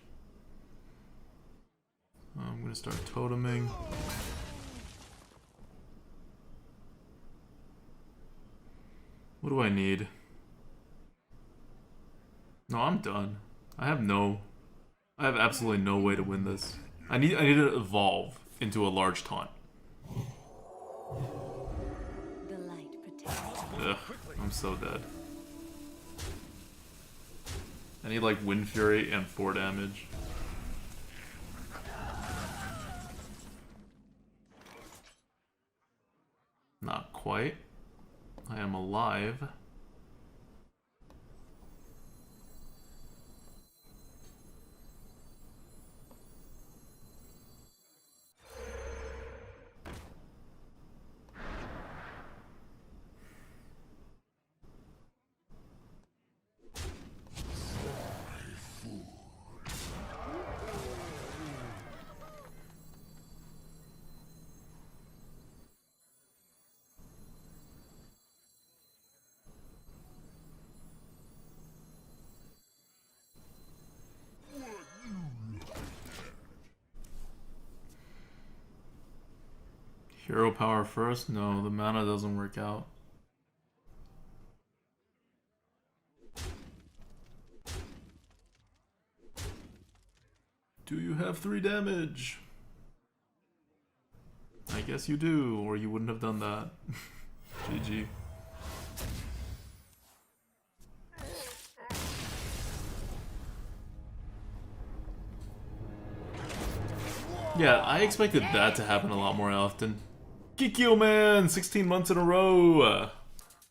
I'm gonna start toteming. What do I need? No, I'm done. I have absolutely no way to win this. I need to evolve into a large taunt. The light protects. Ugh, I'm so dead. I need like Wind Fury and 4 damage. Not quite. I am alive. Hero power first? No, the mana doesn't work out. Do you have 3 damage? I guess you do, or you wouldn't have done that. GG. Yeah, I expected that to happen a lot more often. Kikyo man, 16 months in a row.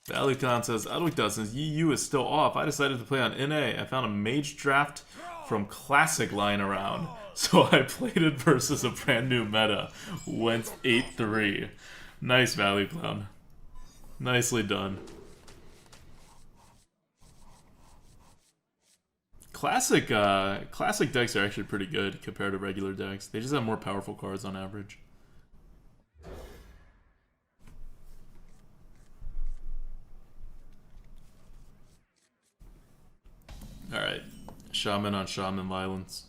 Valucon says, Adwick since EU is still off, I decided to play on NA. I found a mage draft from Classic lying around, so I played it versus a brand new meta. Went 8-3. Nice, Valucon. Nicely done. Classic decks are actually pretty good compared to regular decks. They just have more powerful cards on average. Alright. Shaman on Shaman violence.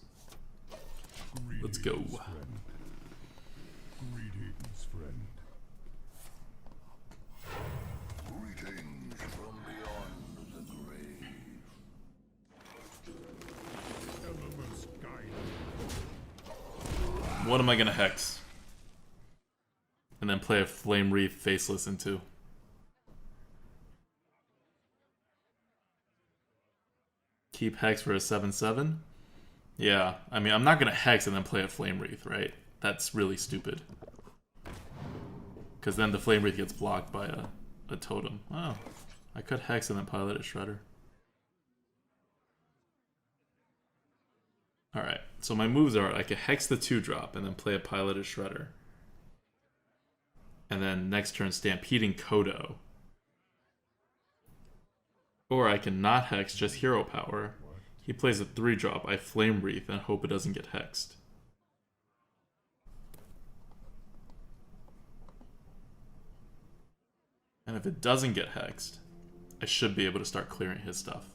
Let's go. Greetings, friend. Greetings, friend. Greetings. What am I gonna hex? And then play a Flame Wreath Faceless into. Keep hex for a 7/7? Yeah, I mean, I'm not gonna hex and then play a Flame Wreath, right? That's really stupid. Because then the Flame Wreath gets blocked by a totem. Oh, I could hex and then pilot a Shredder. Alright, so my moves are I could hex the 2-drop and then play a piloted Shredder. And then next turn Stampeding Kodo. Or I can not hex, just hero power. He plays a 3-drop, I Flame Wreath and hope it doesn't get hexed. And if it doesn't get hexed, I should be able to start clearing his stuff.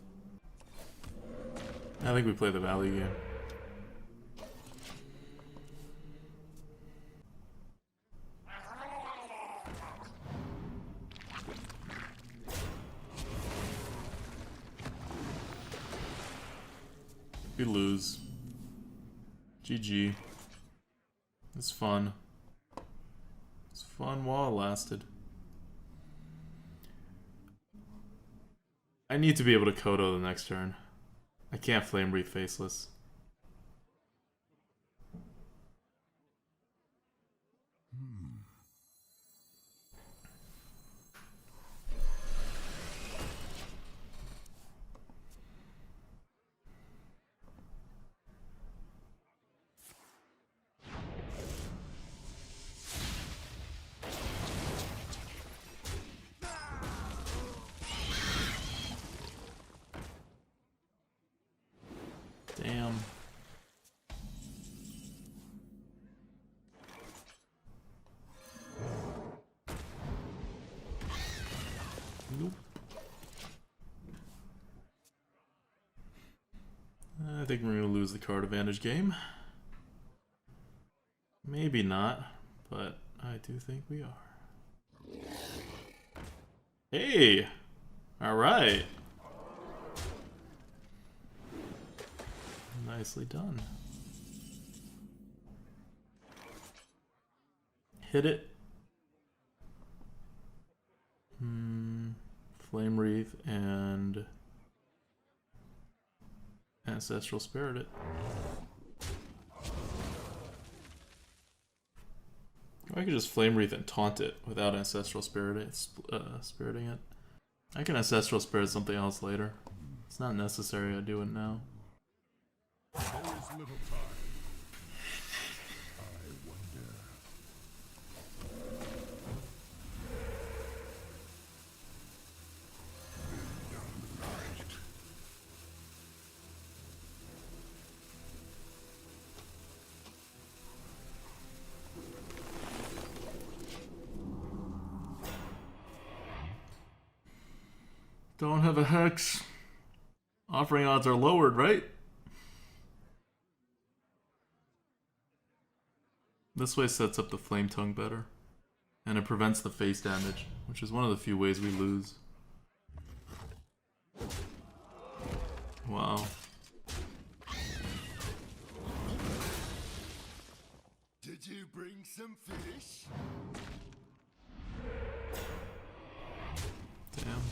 I think we play the value game. We lose. GG. It's fun. It's fun while it lasted. I need to be able to Kodo the next turn. I can't Flame Wreath Faceless. Damn. Nope. I think we're gonna lose the card advantage game. Maybe not, but I do think we are. Hey! Alright. Nicely done. Hit it. Flame Wreath and Ancestral Spirit it. Or I could just Flame Wreath and taunt it without Ancestral Spiriting it. I can Ancestral Spirit something else later. It's not necessary I do it now. There is little time. I wonder. Don't have a hex. Offering odds are lowered, right? This way sets up the Flame Tongue better. And it prevents the face damage, which is one of the few ways we lose. Wow. Did you bring some fish? Damn.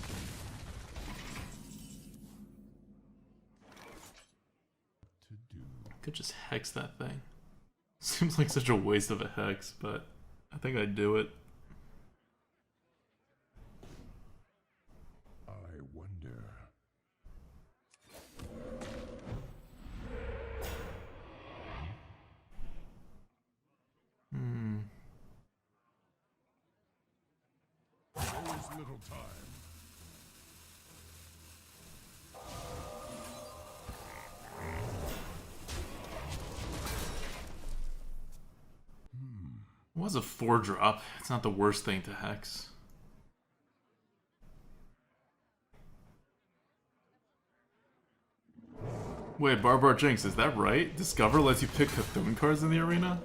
Could just hex that thing. Seems like such a waste of a hex, but I think I'd do it. I wonder. There is little time. It was a 4-drop. It's not the worst thing to hex. Wait, Barbar Jinx, is that right? Discover lets you pick Athiuen cards in the arena?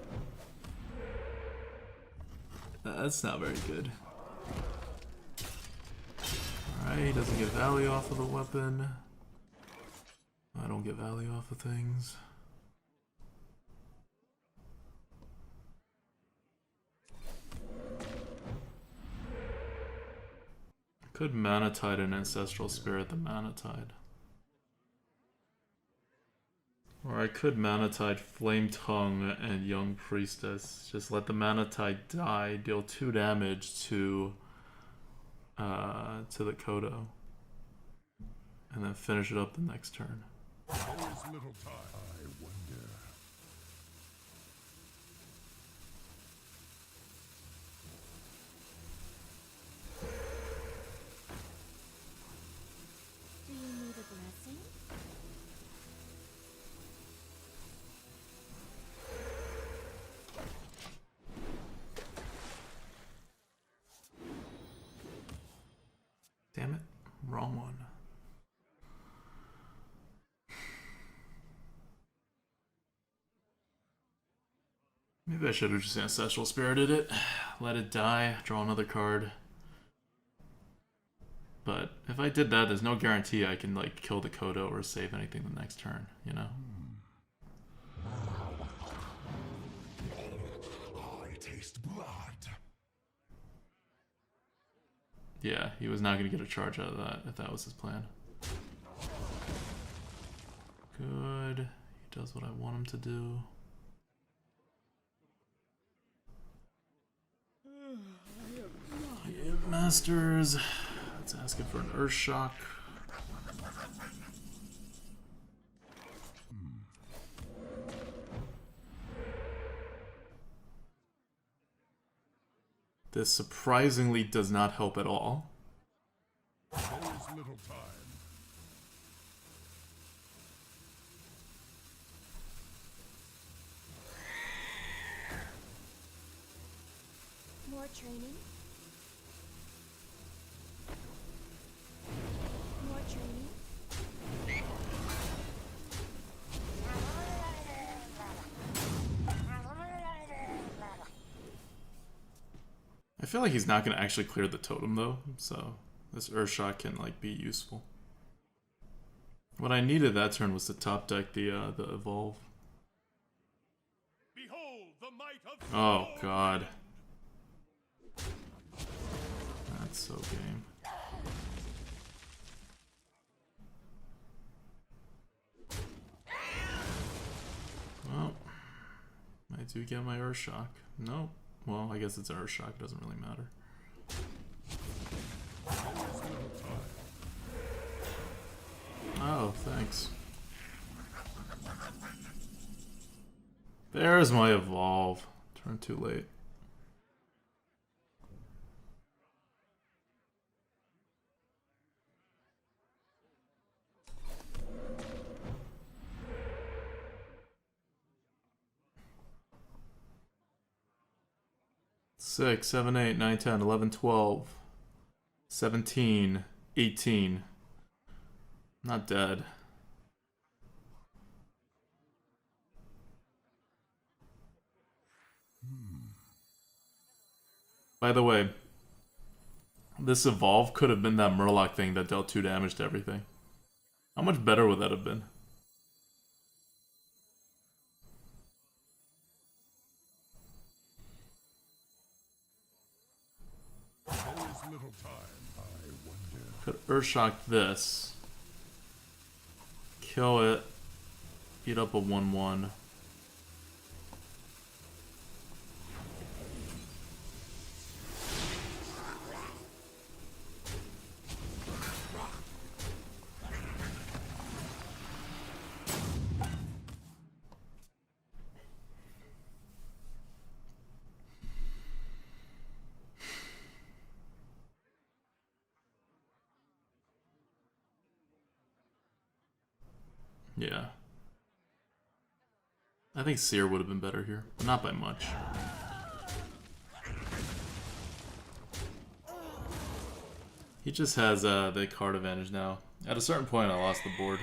That's not very good. Alright, he doesn't get value off of the weapon. I don't get value off of things. Could Mana Tide and Ancestral Spirit the Mana Tide. Or I could Mana Tide Flame Tongue and Young Priestess. Just let the Mana Tide die, deal 2 damage to the Kodo. And then finish it up the next turn. There is little time. I wonder. Do you need a blessing? Damn it, wrong one. Maybe I should have just Ancestral Spirited it, let it die, draw another card. But if I did that, there's no guarantee I can like kill the Kodo or save anything the next turn, you know? I taste blood. Yeah, he was not going to get a charge out of that if that was his plan. Good. He does what I want him to do. Give Masters. Let's ask it for an Earth Shock. This surprisingly does not help at all. There is little time. More training? More training? I feel like he's not going to actually clear the totem though, so this Earthshock can like be useful. What I needed that turn was to top deck the evolve. Behold the might of Oh god. That's so game. Well, I do get my Earthshock. Nope. Well, I guess it's Earthshock, doesn't really matter. Oh, thanks. There's my evolve. Turn too late. Six, 7, 8, 9, 10, 11, 12, 17, 18. Not dead. By the way, this evolve could have been that Murloc thing that dealt 2 damage to everything. How much better would that have been? little time. I wonder. Could Earthshock this. Kill it. Beat up a 1/1. Yeah. I think Seer would have been better here, but not by much. He just has the card advantage now. At a certain point, I lost the board.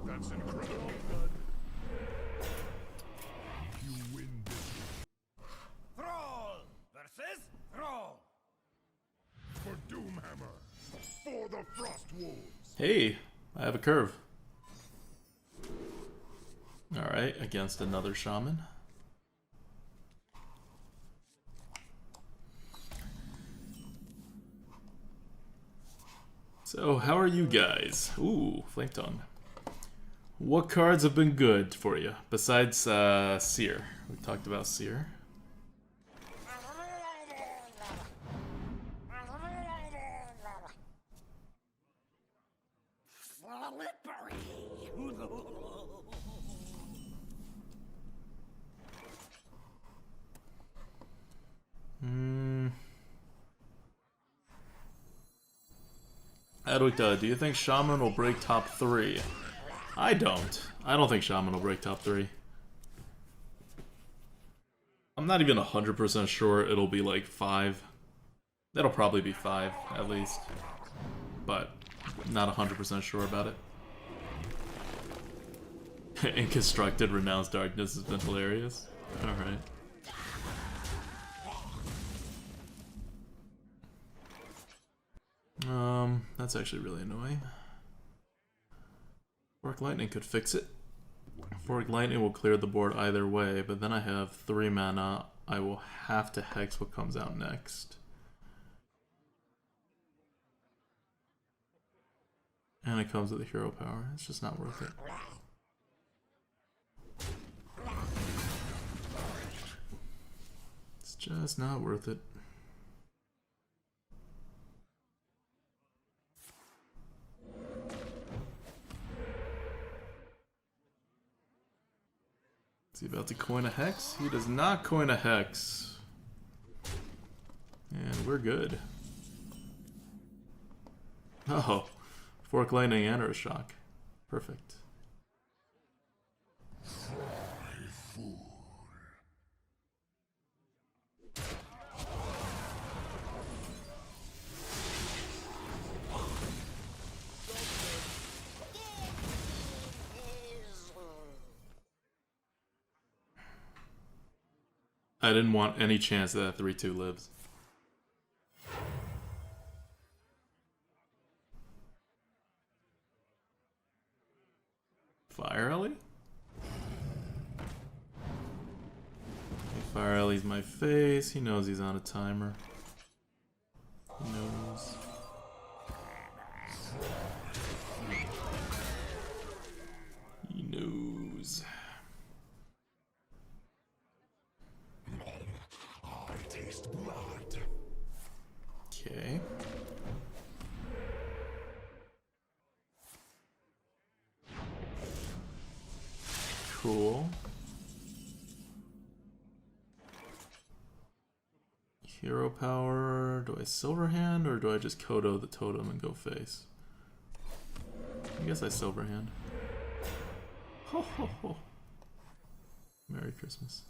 That's incredible, bud. You win this. Thrall versus Thrall. For the frost wolves. Hey, I have a curve. Alright, against another shaman. So, how are you guys? Ooh, Flame Tongue. What cards have been good for you, besides Seer? We talked about Seer. ADWCTA, do you think Shaman will break top 3? I don't. I don't think Shaman will break top 3. I'm not even 100% sure it'll be like 5. It'll probably be 5, at least. But, not 100% sure about it. Inconstructed Renounced Darkness has been hilarious. Alright. That's actually really annoying. Fork Lightning could fix it. Fork Lightning will clear the board either way, but then I have 3 mana. I will have to hex what comes out next. And it comes with a hero power. It's just not worth it. It's just not worth it. Is he about to coin a hex? He does not coin a hex. And we're good. Oh, Fork Lightning and Earth Shock. Perfect. I didn't want any chance that 3-2 lives. Fire Ellie? Fire Ellie's my face. He knows he's on a timer. He knows. He knows. Okay. Cool. Hero power. Do I Silverhand or do I just Kodo the totem and go face? I guess I Silverhand. Ho ho ho. Merry Christmas.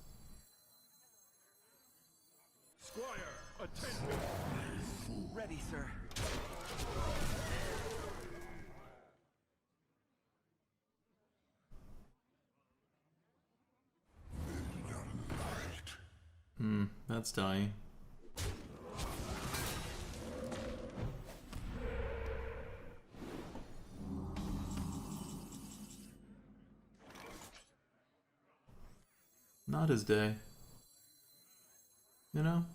Squire, attention. Ready, sir. That's dying. Not his day. You know?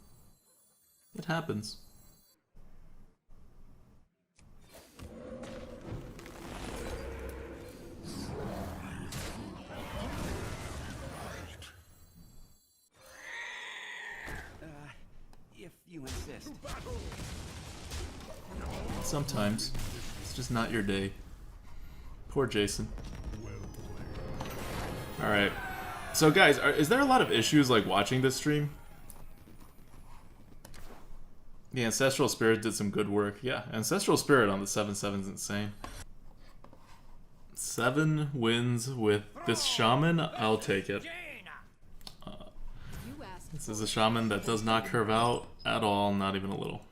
It happens. If you insist. Sometimes. It's just not your day. Poor Jason. Alright. So guys, is there a lot of issues like watching this stream? The Ancestral Spirit did some good work. Yeah, Ancestral Spirit on the 7/7 is insane. 7 wins with this Shaman, I'll take it. This is a Shaman that does not curve out at all, not even a little.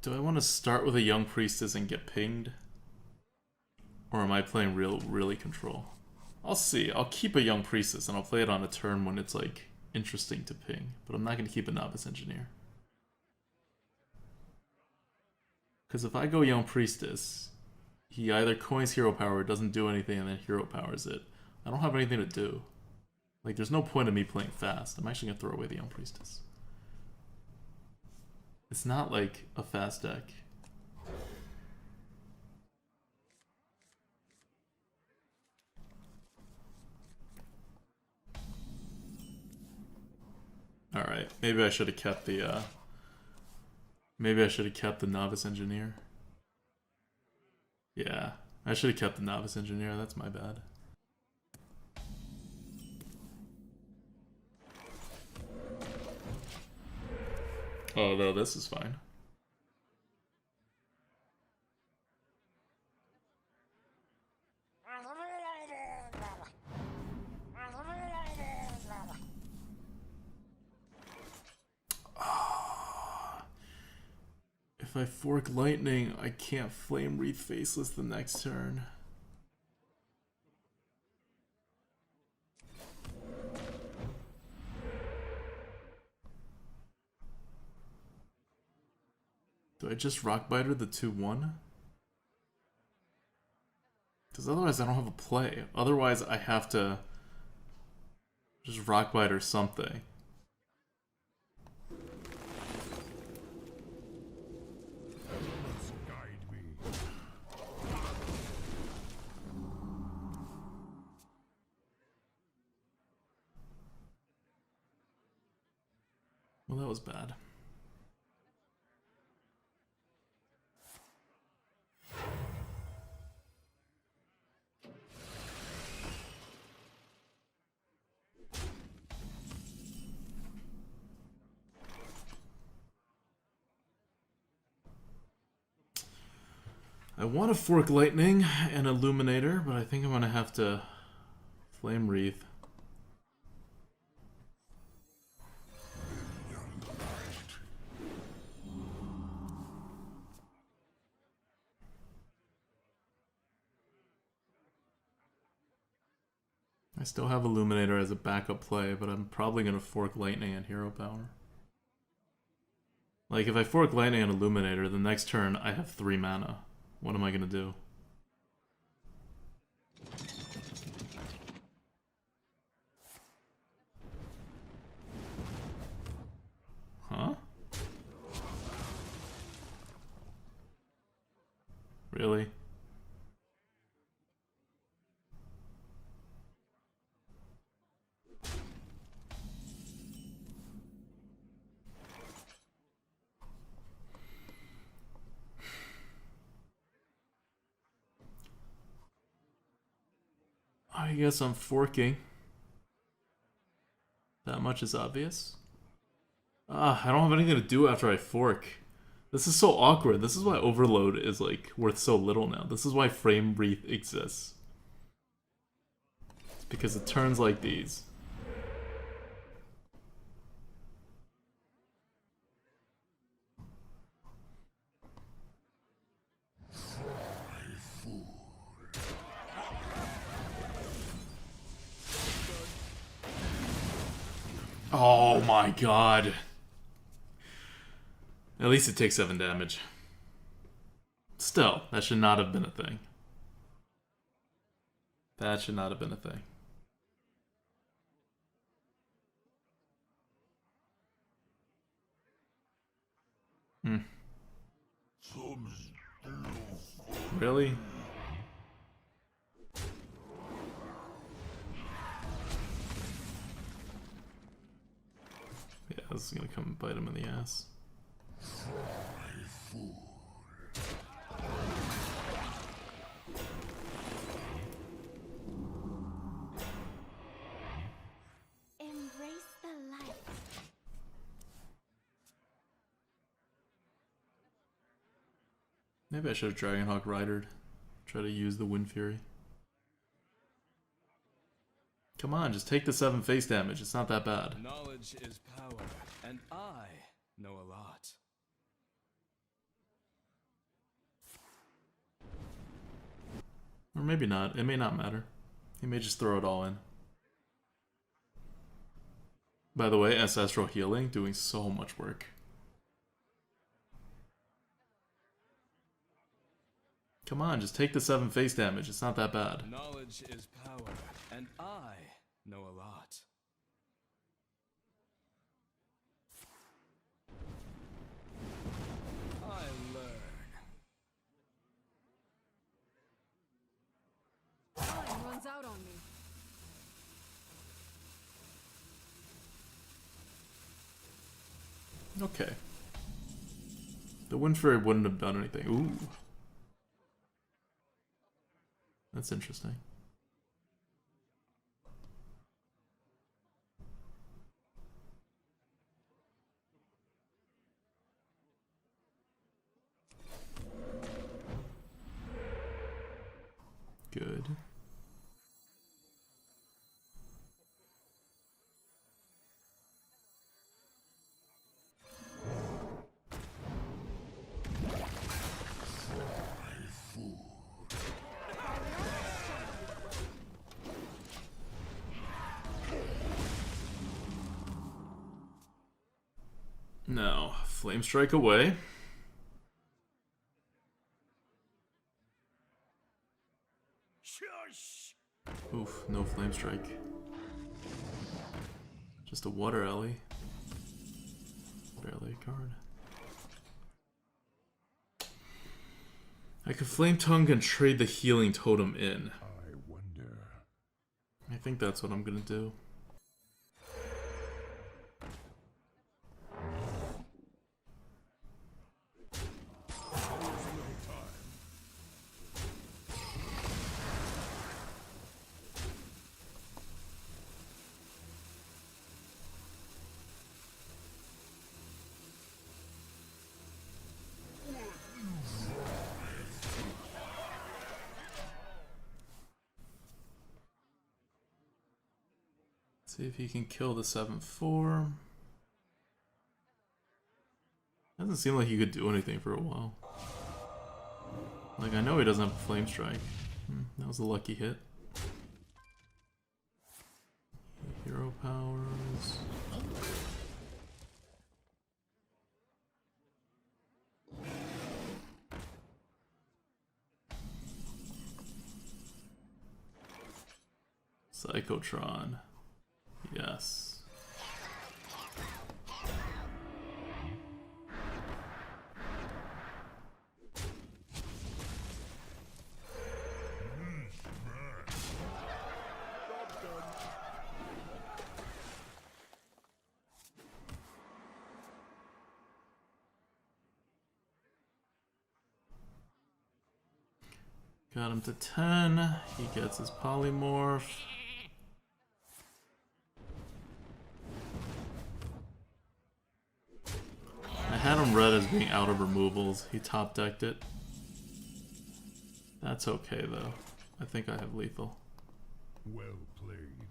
Do I want to start with a Young Priestess and get pinged? Or am I playing really control? I'll see. I'll keep a Young Priestess and I'll play it on a turn when it's like interesting to ping. But I'm not going to keep a Novice Engineer. Because if I go Young Priestess, he either coins hero power, doesn't do anything, and then hero powers it. I don't have anything to do. Like, there's no point in me playing fast. I'm actually going to throw away the Young Priestess. It's not like a fast deck. Alright, maybe I should have kept the, maybe I should have kept the Novice Engineer. Yeah, I should have kept the Novice Engineer, that's my bad. Oh, no, this is fine. If I fork Lightning, I can't Flame Wreath Faceless the next turn. Do I just Rockbiter the 2-1? Because otherwise I don't have a play. Otherwise I have to just Rockbiter something. Well, that was bad. I want to fork Lightning and Illuminator, but I think I'm going to have to Flame Wreath. I still have Illuminator as a backup play, but I'm probably going to fork Lightning and Hero Power. Like, if I fork Lightning and Illuminator, the next turn I have 3 mana. What am I going to do? Huh? Really? I guess I'm forking. That much is obvious. Ah, I don't have anything to do after I fork. This is so awkward. This is why Overload is like worth so little now. This is why Flame Wreath exists. It's because it turns like these. Oh my god. At least it takes 7 damage. Still, that should not have been a thing. That should not have been a thing. Really? Yeah, this is gonna come and bite him in the ass. Embrace the light. Maybe I should have Dragonhawk Ridered. Try to use the Wind Fury. Come on, just take the 7 face damage. It's not that bad. Knowledge is power, and I know a lot. Or maybe not. It may not matter. He may just throw it all in. By the way, Ancestral Healing doing so much work. Come on, just take the 7 face damage. It's not that bad. Knowledge is power, and I know a lot. I learn. Time runs out on me. Okay. The Wind Fairy wouldn't have done anything. Ooh. That's interesting. Good. Now, Flame Strike away. Shush! Oof, no Flame Strike. Just a Water Alley. Barely a card. I could Flame Tongue and trade the Healing Totem in. I wonder. I think that's what I'm gonna do. See if he can kill the 7/4. Doesn't seem like he could do anything for a while. Like, I know he doesn't have a Flame Strike. That was a lucky hit. Hero powers. Psychotron. Yes. Got him to 10. He gets his polymorph. I had him read as being out of removals. He top decked it. That's okay though. I think I have lethal. Well played.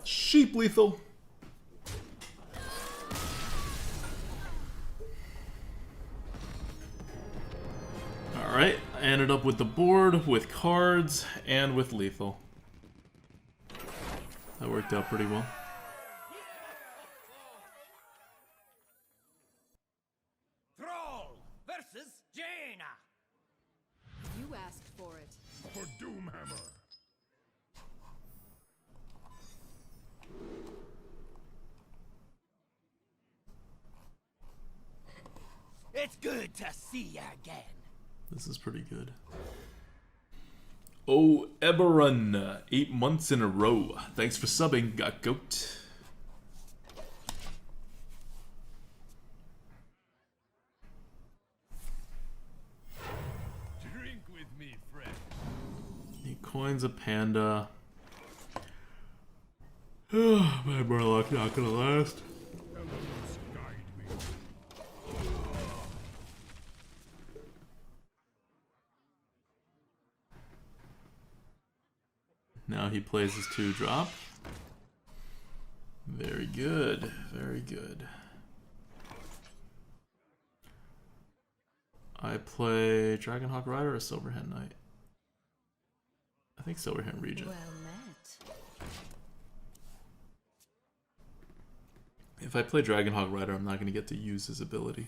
Sheep lethal. Alright, I ended up with the board, with cards, and with lethal. That worked out pretty well. Thrall versus Jaina. You asked for it. For Doomhammer. It's good to see you again. This is pretty good. Oh, Eberron, 8 months in a row. Thanks for subbing, got goat. Drink with me, friend. He coins a panda. My Murloc not gonna last. Elements guide me. Now he plays his 2-drop. Very good, very good. I play Dragonhawk Rider or Silverhand Knight? I think Silverhand Regent. Well met. If I play Dragonhawk Rider, I'm not going to get to use his ability.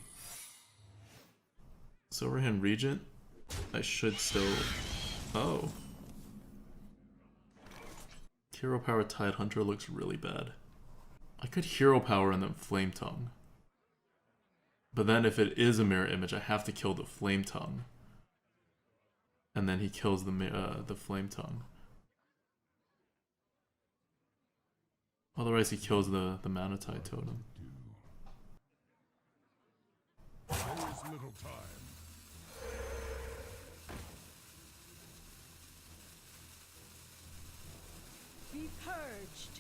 Silverhand Regent, I should still... Oh. Hero Power Tidehunter looks really bad. I could Hero Power and then Flame Tongue. But then if it is a mirror image, I have to kill the Flame Tongue. And then he kills the Flame Tongue. Otherwise he kills the Manatide Totem. There is little time. Be purged.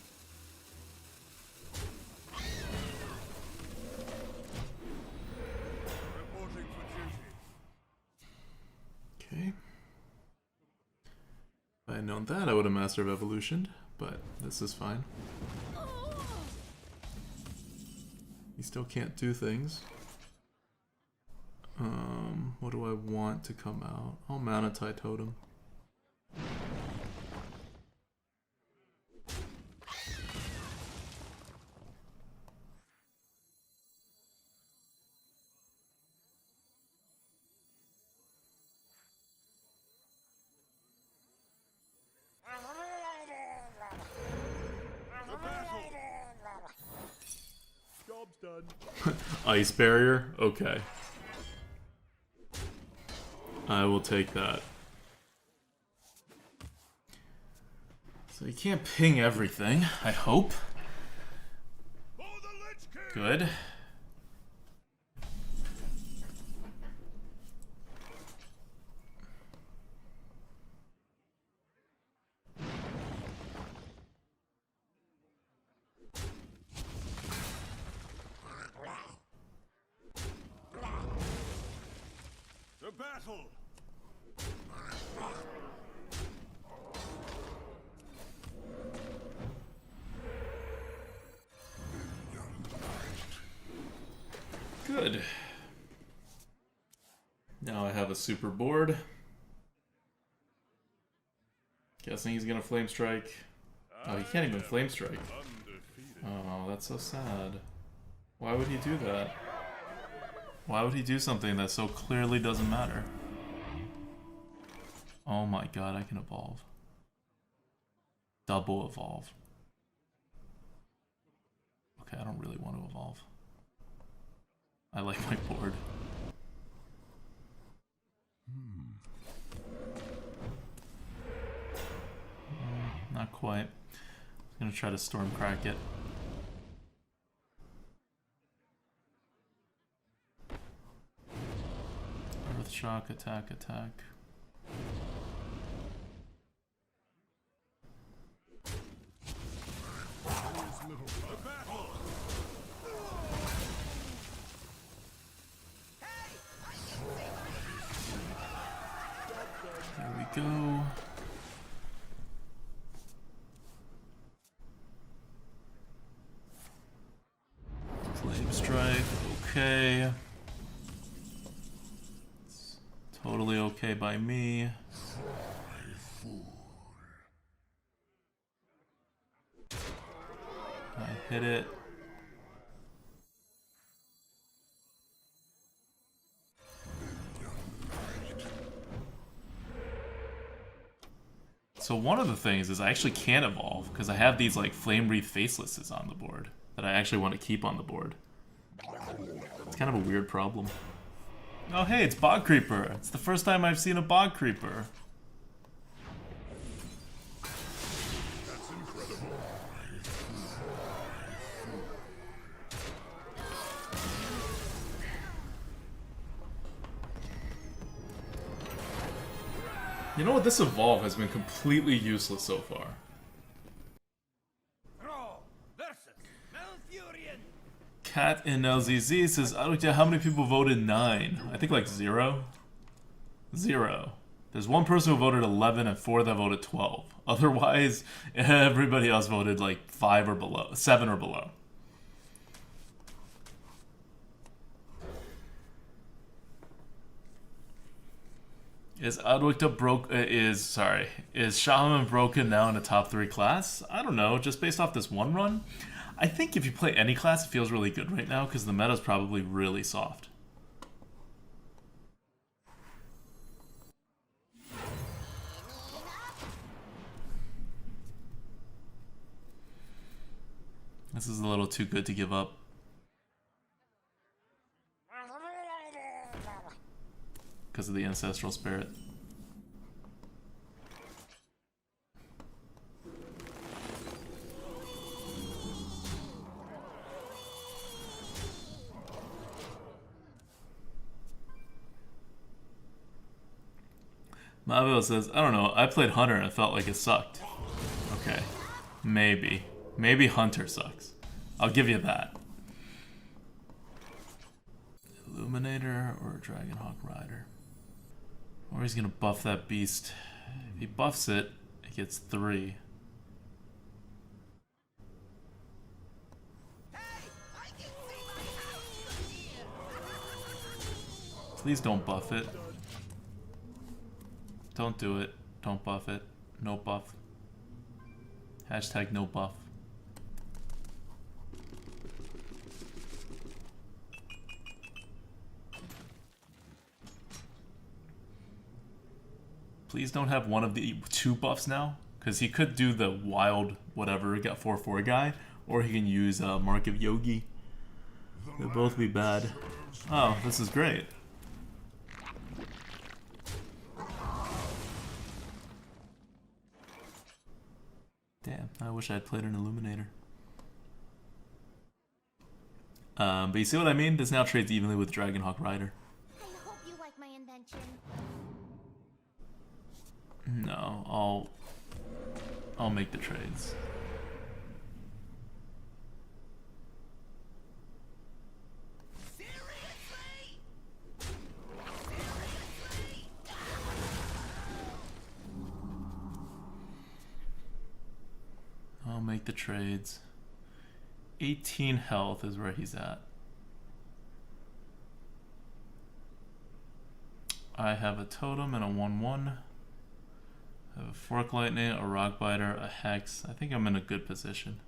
Reporting for duty. Okay. If I had known that, I would have Master of Evolution, but this is fine. He still can't do things. What do I want to come out? I'll Manatide Totem. Job's done. Ice Barrier? Okay. I will take that. So you can't ping everything, I hope. Good. To battle! Good. Now I have a super board. Guessing he's gonna Flame Strike. Oh, he can't even Flame Strike. Oh, that's so sad. Why would he do that? Why would he do something that so clearly doesn't matter? Oh my god, I can evolve. Double evolve. Okay, I don't really want to evolve. I like my board. Not quite. I'm gonna try to storm crack it. Earth Shock, attack, attack. There we go. Flame Strike, okay. It's totally okay by me. I hit it. So one of the things is I actually can't evolve because I have these like Flame Wreath Facelesses on the board that I actually want to keep on the board. It's kind of a weird problem. Oh hey, it's Bog Creeper. It's the first time I've seen a Bog Creeper. That's incredible. You know what? This evolve has been completely useless so far. Throw versus Malfurion. Cat in LZZ says, I don't know how many people voted 9. I think like 0. 0. There's one person who voted 11 and 4 that voted 12. Otherwise, everybody else voted like 5 or below, 7 or below. Is is Shaman broken now in a top 3 class? I don't know, just based off this one run. I think if you play any class, it feels really good right now because the meta's probably really soft. This is a little too good to give up. Because of the ancestral spirit. Mavil says, I don't know, I played Hunter and it felt like it sucked. Okay. Maybe. Maybe Hunter sucks. I'll give you that. Illuminator or Dragonhawk Rider. Or he's gonna buff that beast. If he buffs it, it gets 3. Please don't buff it. Don't do it. Don't buff it. No buff. Hashtag no buff. Please don't have one of the 2 buffs now, because he could do the wild whatever, got 4/4 guy, or he can use Mark of Yogi. They'll both be bad. Oh, this is great. Damn, I wish I had played an Illuminator. But you see what I mean? This now trades evenly with Dragonhawk Rider. I hope you like my invention. No, I'll make the trades. Seriously? I'll make the trades. 18 health is where he's at. I have a totem and a 1/1. I have a Fork Lightning, a Rock Biter, a Hex. I think I'm in a good position.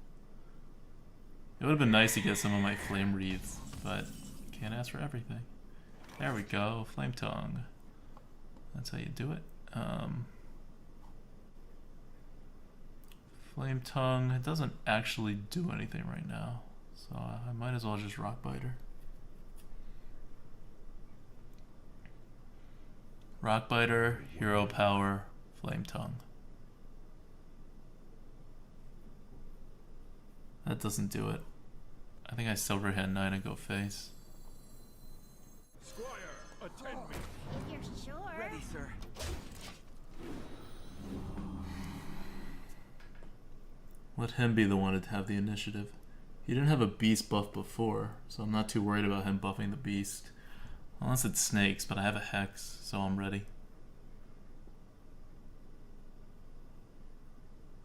It would have been nice to get some of my Flame Wreaths, but can't ask for everything. There we go, Flame Tongue. That's how you do it. Flame Tongue, it doesn't actually do anything right now, so I might as well just Rock Biter. Rock Biter, Hero Power, Flame Tongue. That doesn't do it. I think I Silverhand 9 and go face. Squire, attend me. If you're sure. Ready, sir. Let him be the one to have the initiative. He didn't have a beast buff before, so I'm not too worried about him buffing the beast. Unless it's snakes, but I have a Hex, so I'm ready.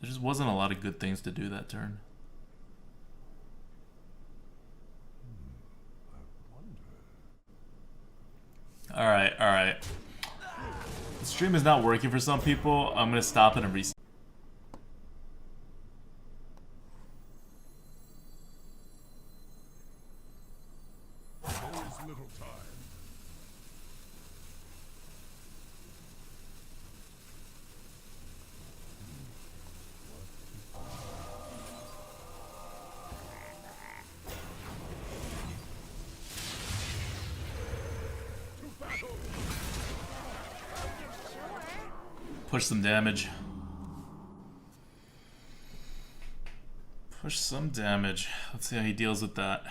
There just wasn't a lot of good things to do that turn. Alright, alright. The stream is not working for some people. I'm gonna stop it and reset. There is little time. Push some damage. Push some damage. Let's see how he deals with that.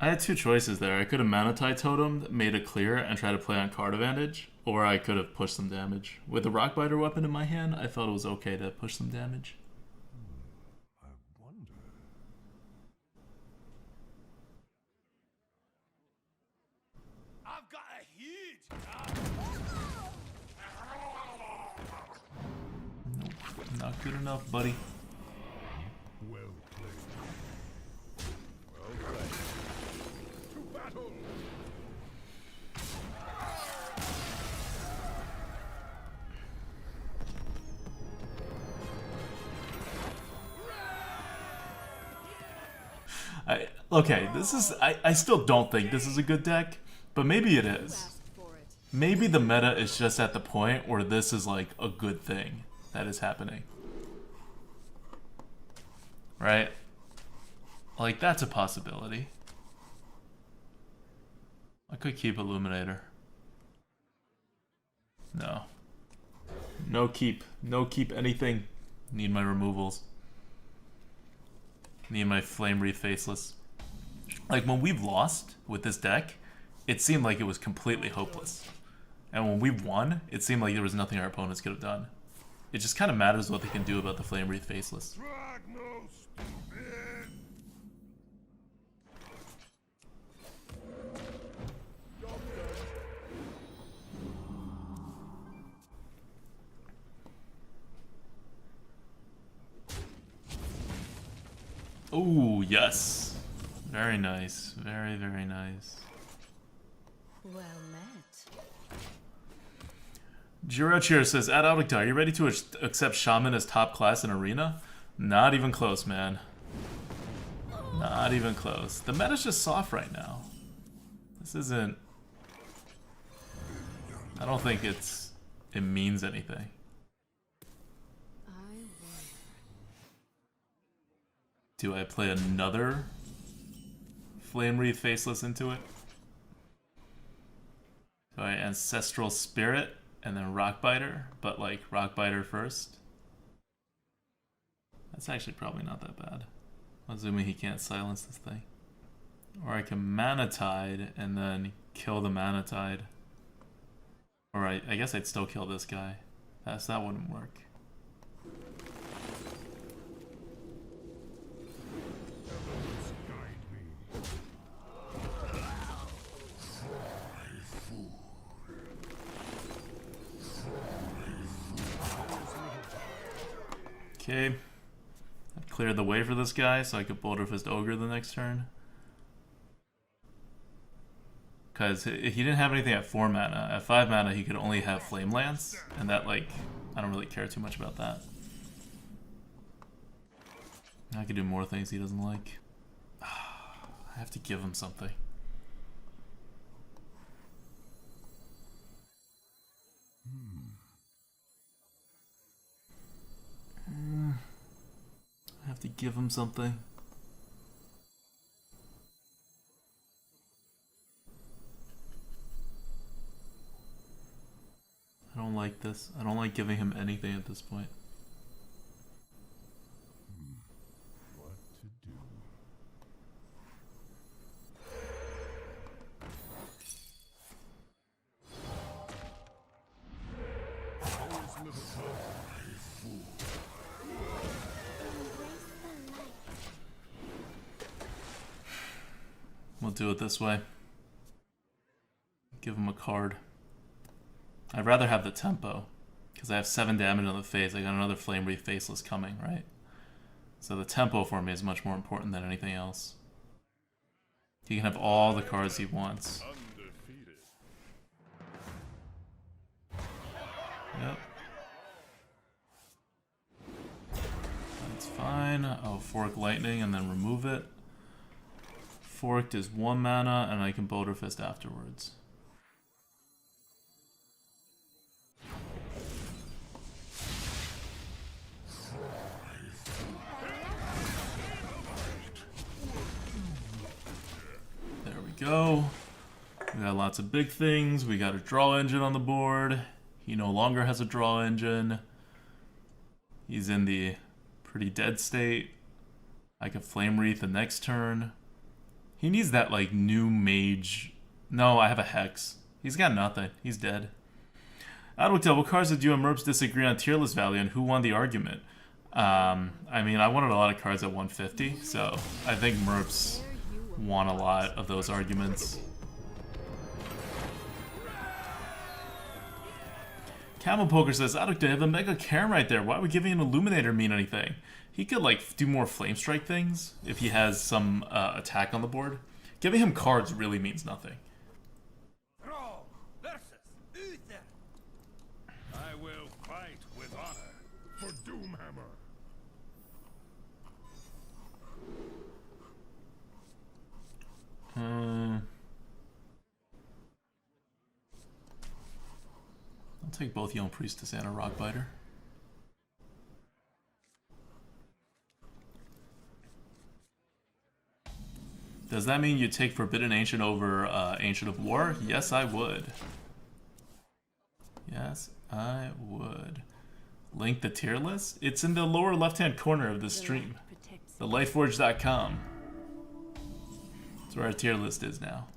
I had 2 choices there. I could have Manatide Totemed, made it clear, and tried to play on card advantage, or I could have pushed some damage. With the Rockbiter weapon in my hand, I thought it was okay to push some damage. I wonder. I've got a huge. Nope, not good enough, buddy. Well played. Well played. To battle. Okay, this is... I still don't think this is a good deck, but maybe it is. Asked for it. Maybe the meta is just at the point where this is like a good thing that is happening. Right? Like, that's a possibility. I could keep Illuminator. No. No keep. No keep anything. Need my removals. Need my Flame Wreath Faceless. Like, when we've lost with this deck, it seemed like it was completely hopeless. And when we've won, it seemed like there was nothing our opponents could have done. It just kind of matters what they can do about the Flame Wreath Faceless. Oh, yes. Very nice. Very, very nice. Well met. Jirochir says, ADWCTA, are you ready to accept Shaman as top class in Arena? Not even close, man. Not even close. The meta's just soft right now. This isn't... I don't think it means anything. Do I play another Flame Wreath Faceless into it? So I Ancestral Spirit and then Rockbiter, but like Rockbiter first. That's actually probably not that bad. Assuming he can't silence this thing. Or I can Mana Tide and then kill the Mana Tide. Or I guess I'd still kill this guy. That wouldn't work. Okay, I've cleared the way for this guy so I could Boulder Fist Ogre the next turn. Because he didn't have anything at 4 mana. At 5 mana he could only have Flame Lance, and that, like, I don't really care too much about that. I could do more things he doesn't like. I have to give him something. I have to give him something. I don't like this. I don't like giving him anything at this point. What to do? We'll do it this way. Give him a card. I'd rather have the tempo, because I have 7 damage on the face. I got another Flame Wreath Faceless coming, right? So the tempo for me is much more important than anything else. He can have all the cards he wants. Yep. That's fine. I'll Fork Lightning and then remove it. Forked is 1 mana, and I can Boulder Fist afterwards. There we go. We got lots of big things. We got a draw engine on the board. He no longer has a draw engine. He's in the pretty dead state. I can Flame Wreath the next turn. He needs that, like, new mage. No, I have a Hex. He's got nothing. He's dead. ADWCTA, what cards did you and Merps disagree on tier list value, and who won the argument? I mean, I wanted a lot of cards at 150, so I think Merps won a lot of those arguments. Camel Poker says, ADWCTA, you have a Mega Cam right there. Why would giving an Illuminator mean anything? He could, like, do more Flame Strike things if he has some attack on the board. Giving him cards really means nothing. Thrall versus Uther. I will fight with honor for Doomhammer. take both Young Priestess and a Rockbiter. Does that mean you take Forbidden Ancient over Ancient of War? Yes, I would. Yes, I would. Link the tier list? It's in the lower left-hand corner of the stream. TheLightforge.com. That's where our tier list is now.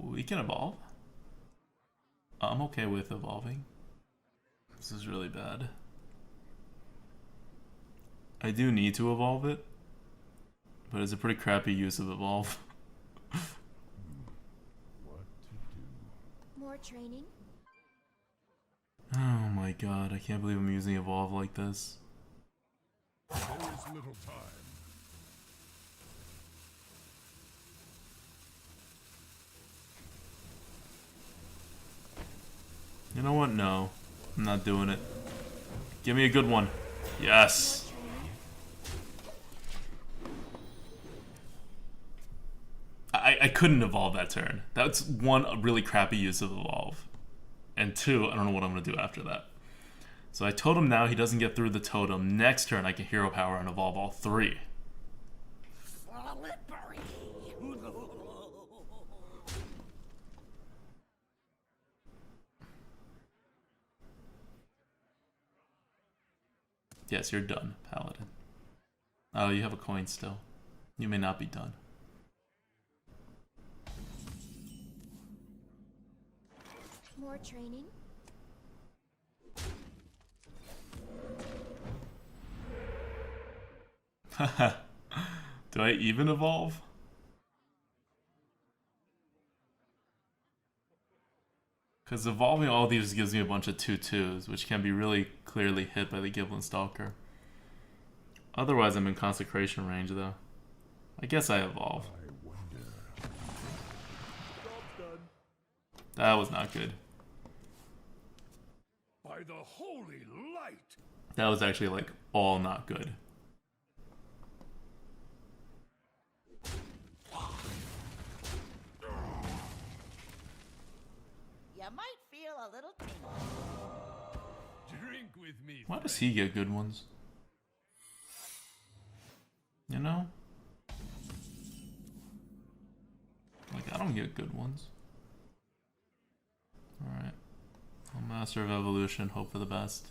We can evolve. I'm okay with evolving. This is really bad. I do need to evolve it, but it's a pretty crappy use of evolve. More training? Oh my god, I can't believe I'm using evolve like this. There is little time. You know what? No. I'm not doing it. Give me a good one. Yes. I couldn't evolve that turn. That's one, a really crappy use of evolve. And two, I don't know what I'm going to do after that. So I totem now, he doesn't get through the totem. Next turn I can hero power and evolve all three. Slippery. Yes, you're done, Paladin. Oh, you have a coin still. You may not be done. More training? Haha. Do I even evolve? Because evolving all these gives me a bunch of 2/2s, which can be really clearly hit by the Giblin Stalker. Otherwise, I'm in consecration range, though. I guess I evolve. That was not good. By the holy light. That was actually, like, all not good. You might feel a little tingle. Drink with me. Why does he get good ones? You know? Like, I don't get good ones. Alright. I'll Master of Evolution, hope for the best.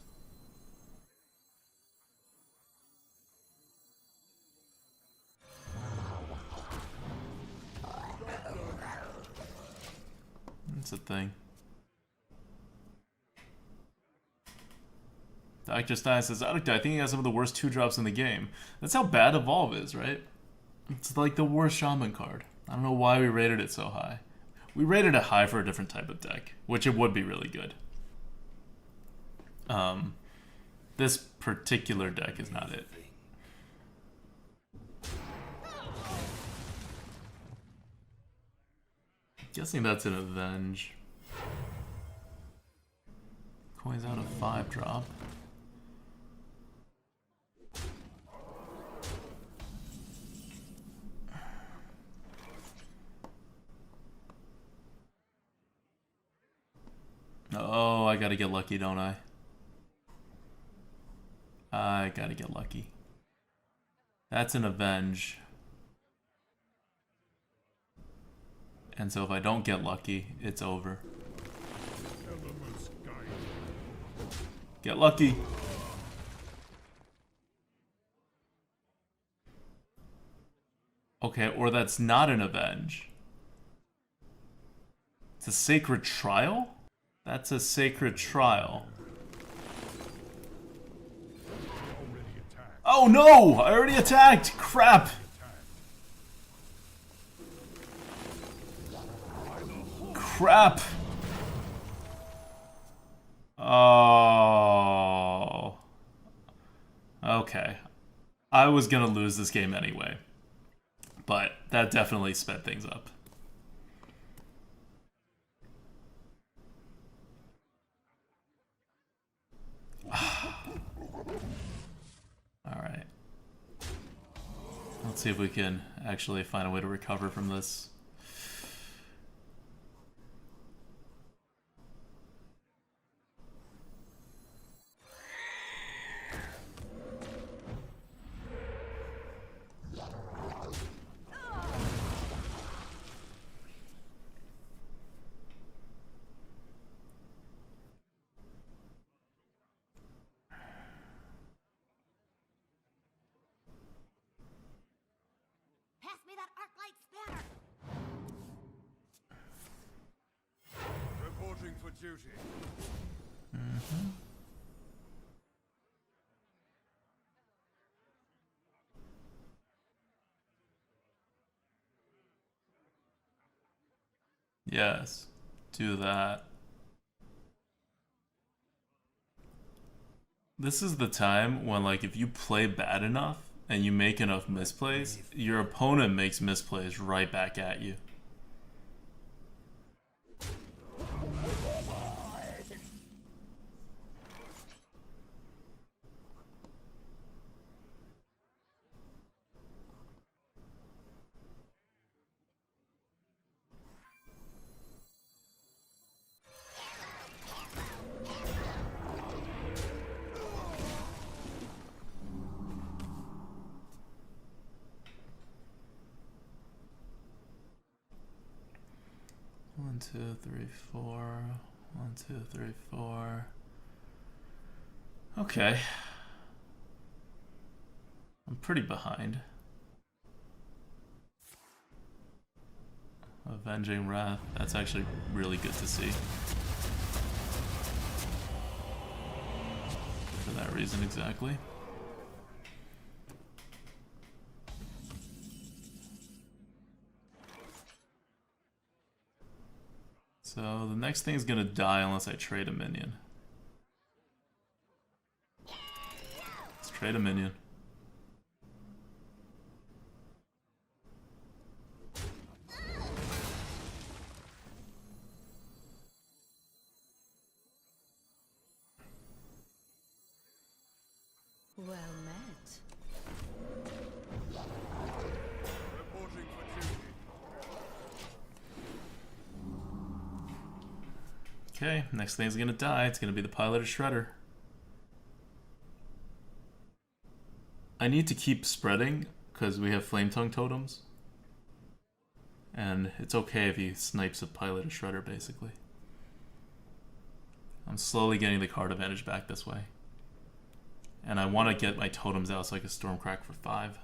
That's a thing. Dr. Stein says, I think he has some of the worst 2-drops in the game. That's how bad Evolve is, right? It's like the worst Shaman card. I don't know why we rated it so high. We rated it high for a different type of deck, which it would be really good. This particular deck is not it. Guessing that's an Avenge. Coins out a 5-drop. Oh, I gotta get lucky, don't I? I gotta get lucky. That's an Avenge. And so if I don't get lucky, it's over. Get lucky. Okay, or that's not an Avenge. It's a Sacred Trial? That's a Sacred Trial. Oh no! I already attacked! Crap! Crap! Oh. Okay. I was gonna lose this game anyway. But that definitely sped things up. Alright. Let's see if we can actually find a way to recover from this. duty. Yes, do that. This is the time when, like, if you play bad enough and you make enough misplays, your opponent makes misplays right back at you. One, two, three, four. 1, 2, 3, 4. Okay. I'm pretty behind. Avenging Wrath. That's actually really good to see. For that reason exactly. So the next thing is gonna die unless I trade a minion. Let's trade a minion. Well met. Reporting for duty. Okay, next thing's gonna die. It's gonna be the Piloted Shredder. I need to keep spreading because we have Flame Tongue totems. And it's okay if he snipes a Piloted Shredder, basically. I'm slowly getting the card advantage back this way. And I want to get my totems out so I can Stormcrack for 5.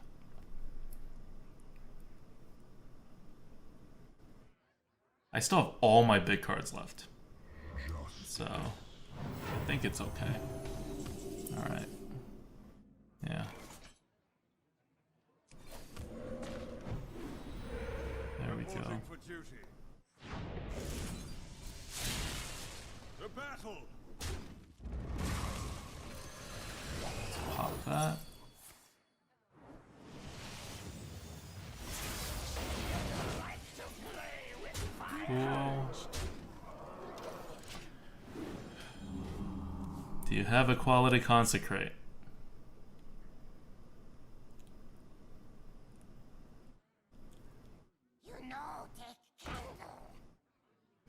I still have all my big cards left. So, I think it's okay. Alright. Yeah. There we go. Reporting for duty. The battle. Pop that. Cool. Do you have a quality consecrate?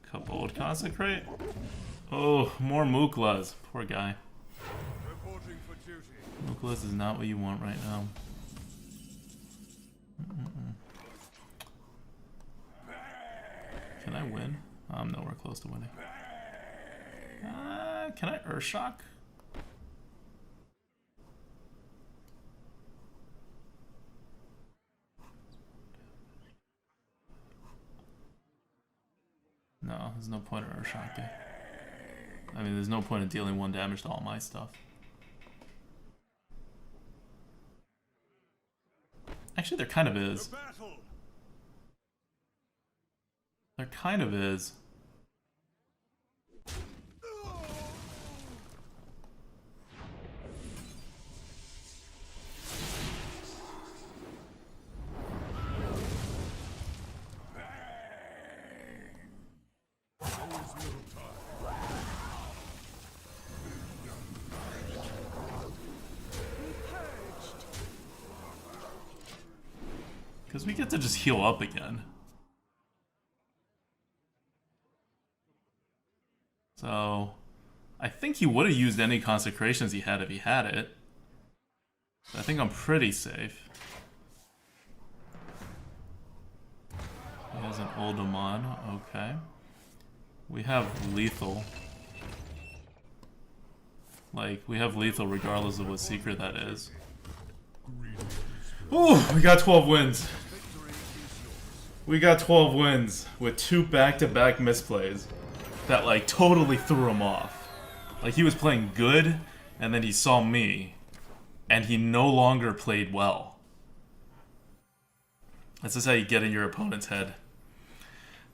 Coupled consecrate? Oh, more Muklas. Poor guy. Reporting for duty. Muklas is not what you want right now. Can I win? I'm nowhere close to winning. Can I Urshock? No, there's no point in Urshocking. I mean, there's no point in dealing 1 damage to all my stuff. Actually, there kind of is. The battle. There kind of is. Because we get to just heal up again. So, I think he would have used any consecrations he had if he had it. I think I'm pretty safe. He has an Oldemon, okay. We have lethal. Like, we have lethal regardless of what secret that is. Oh, we got 12 wins. We got 12 wins with 2 back-to-back misplays. that like totally threw him off. Like he was playing good, and then he saw me, and he no longer played well. This is how you get in your opponent's head.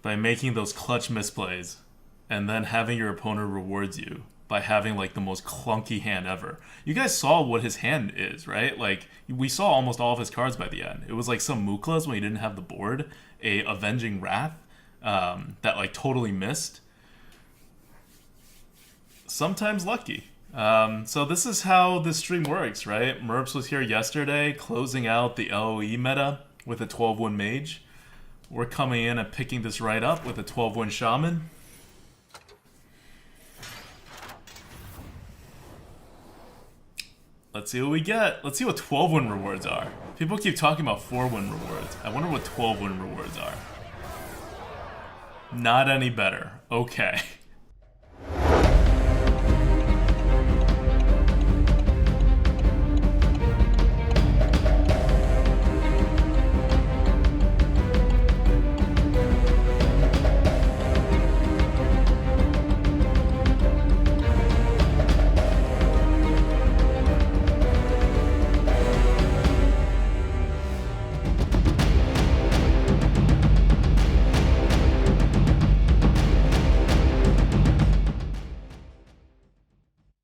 By making those clutch misplays, and then having your opponent rewards you by having like the most clunky hand ever. You guys saw what his hand is, right? Like we saw almost all of his cards by the end. It was like some Muklas when he didn't have the board, a Avenging Wrath that like totally missed. Sometimes lucky. So this is how this stream works, right? Merps was here yesterday closing out the LOE meta with a 12-1 mage. We're coming in and picking this right up with a 12-1 shaman. Let's see what we get. Let's see what 12-1 rewards are. People keep talking about 4-1 rewards. I wonder what 12-1 rewards are. Not any better. Okay.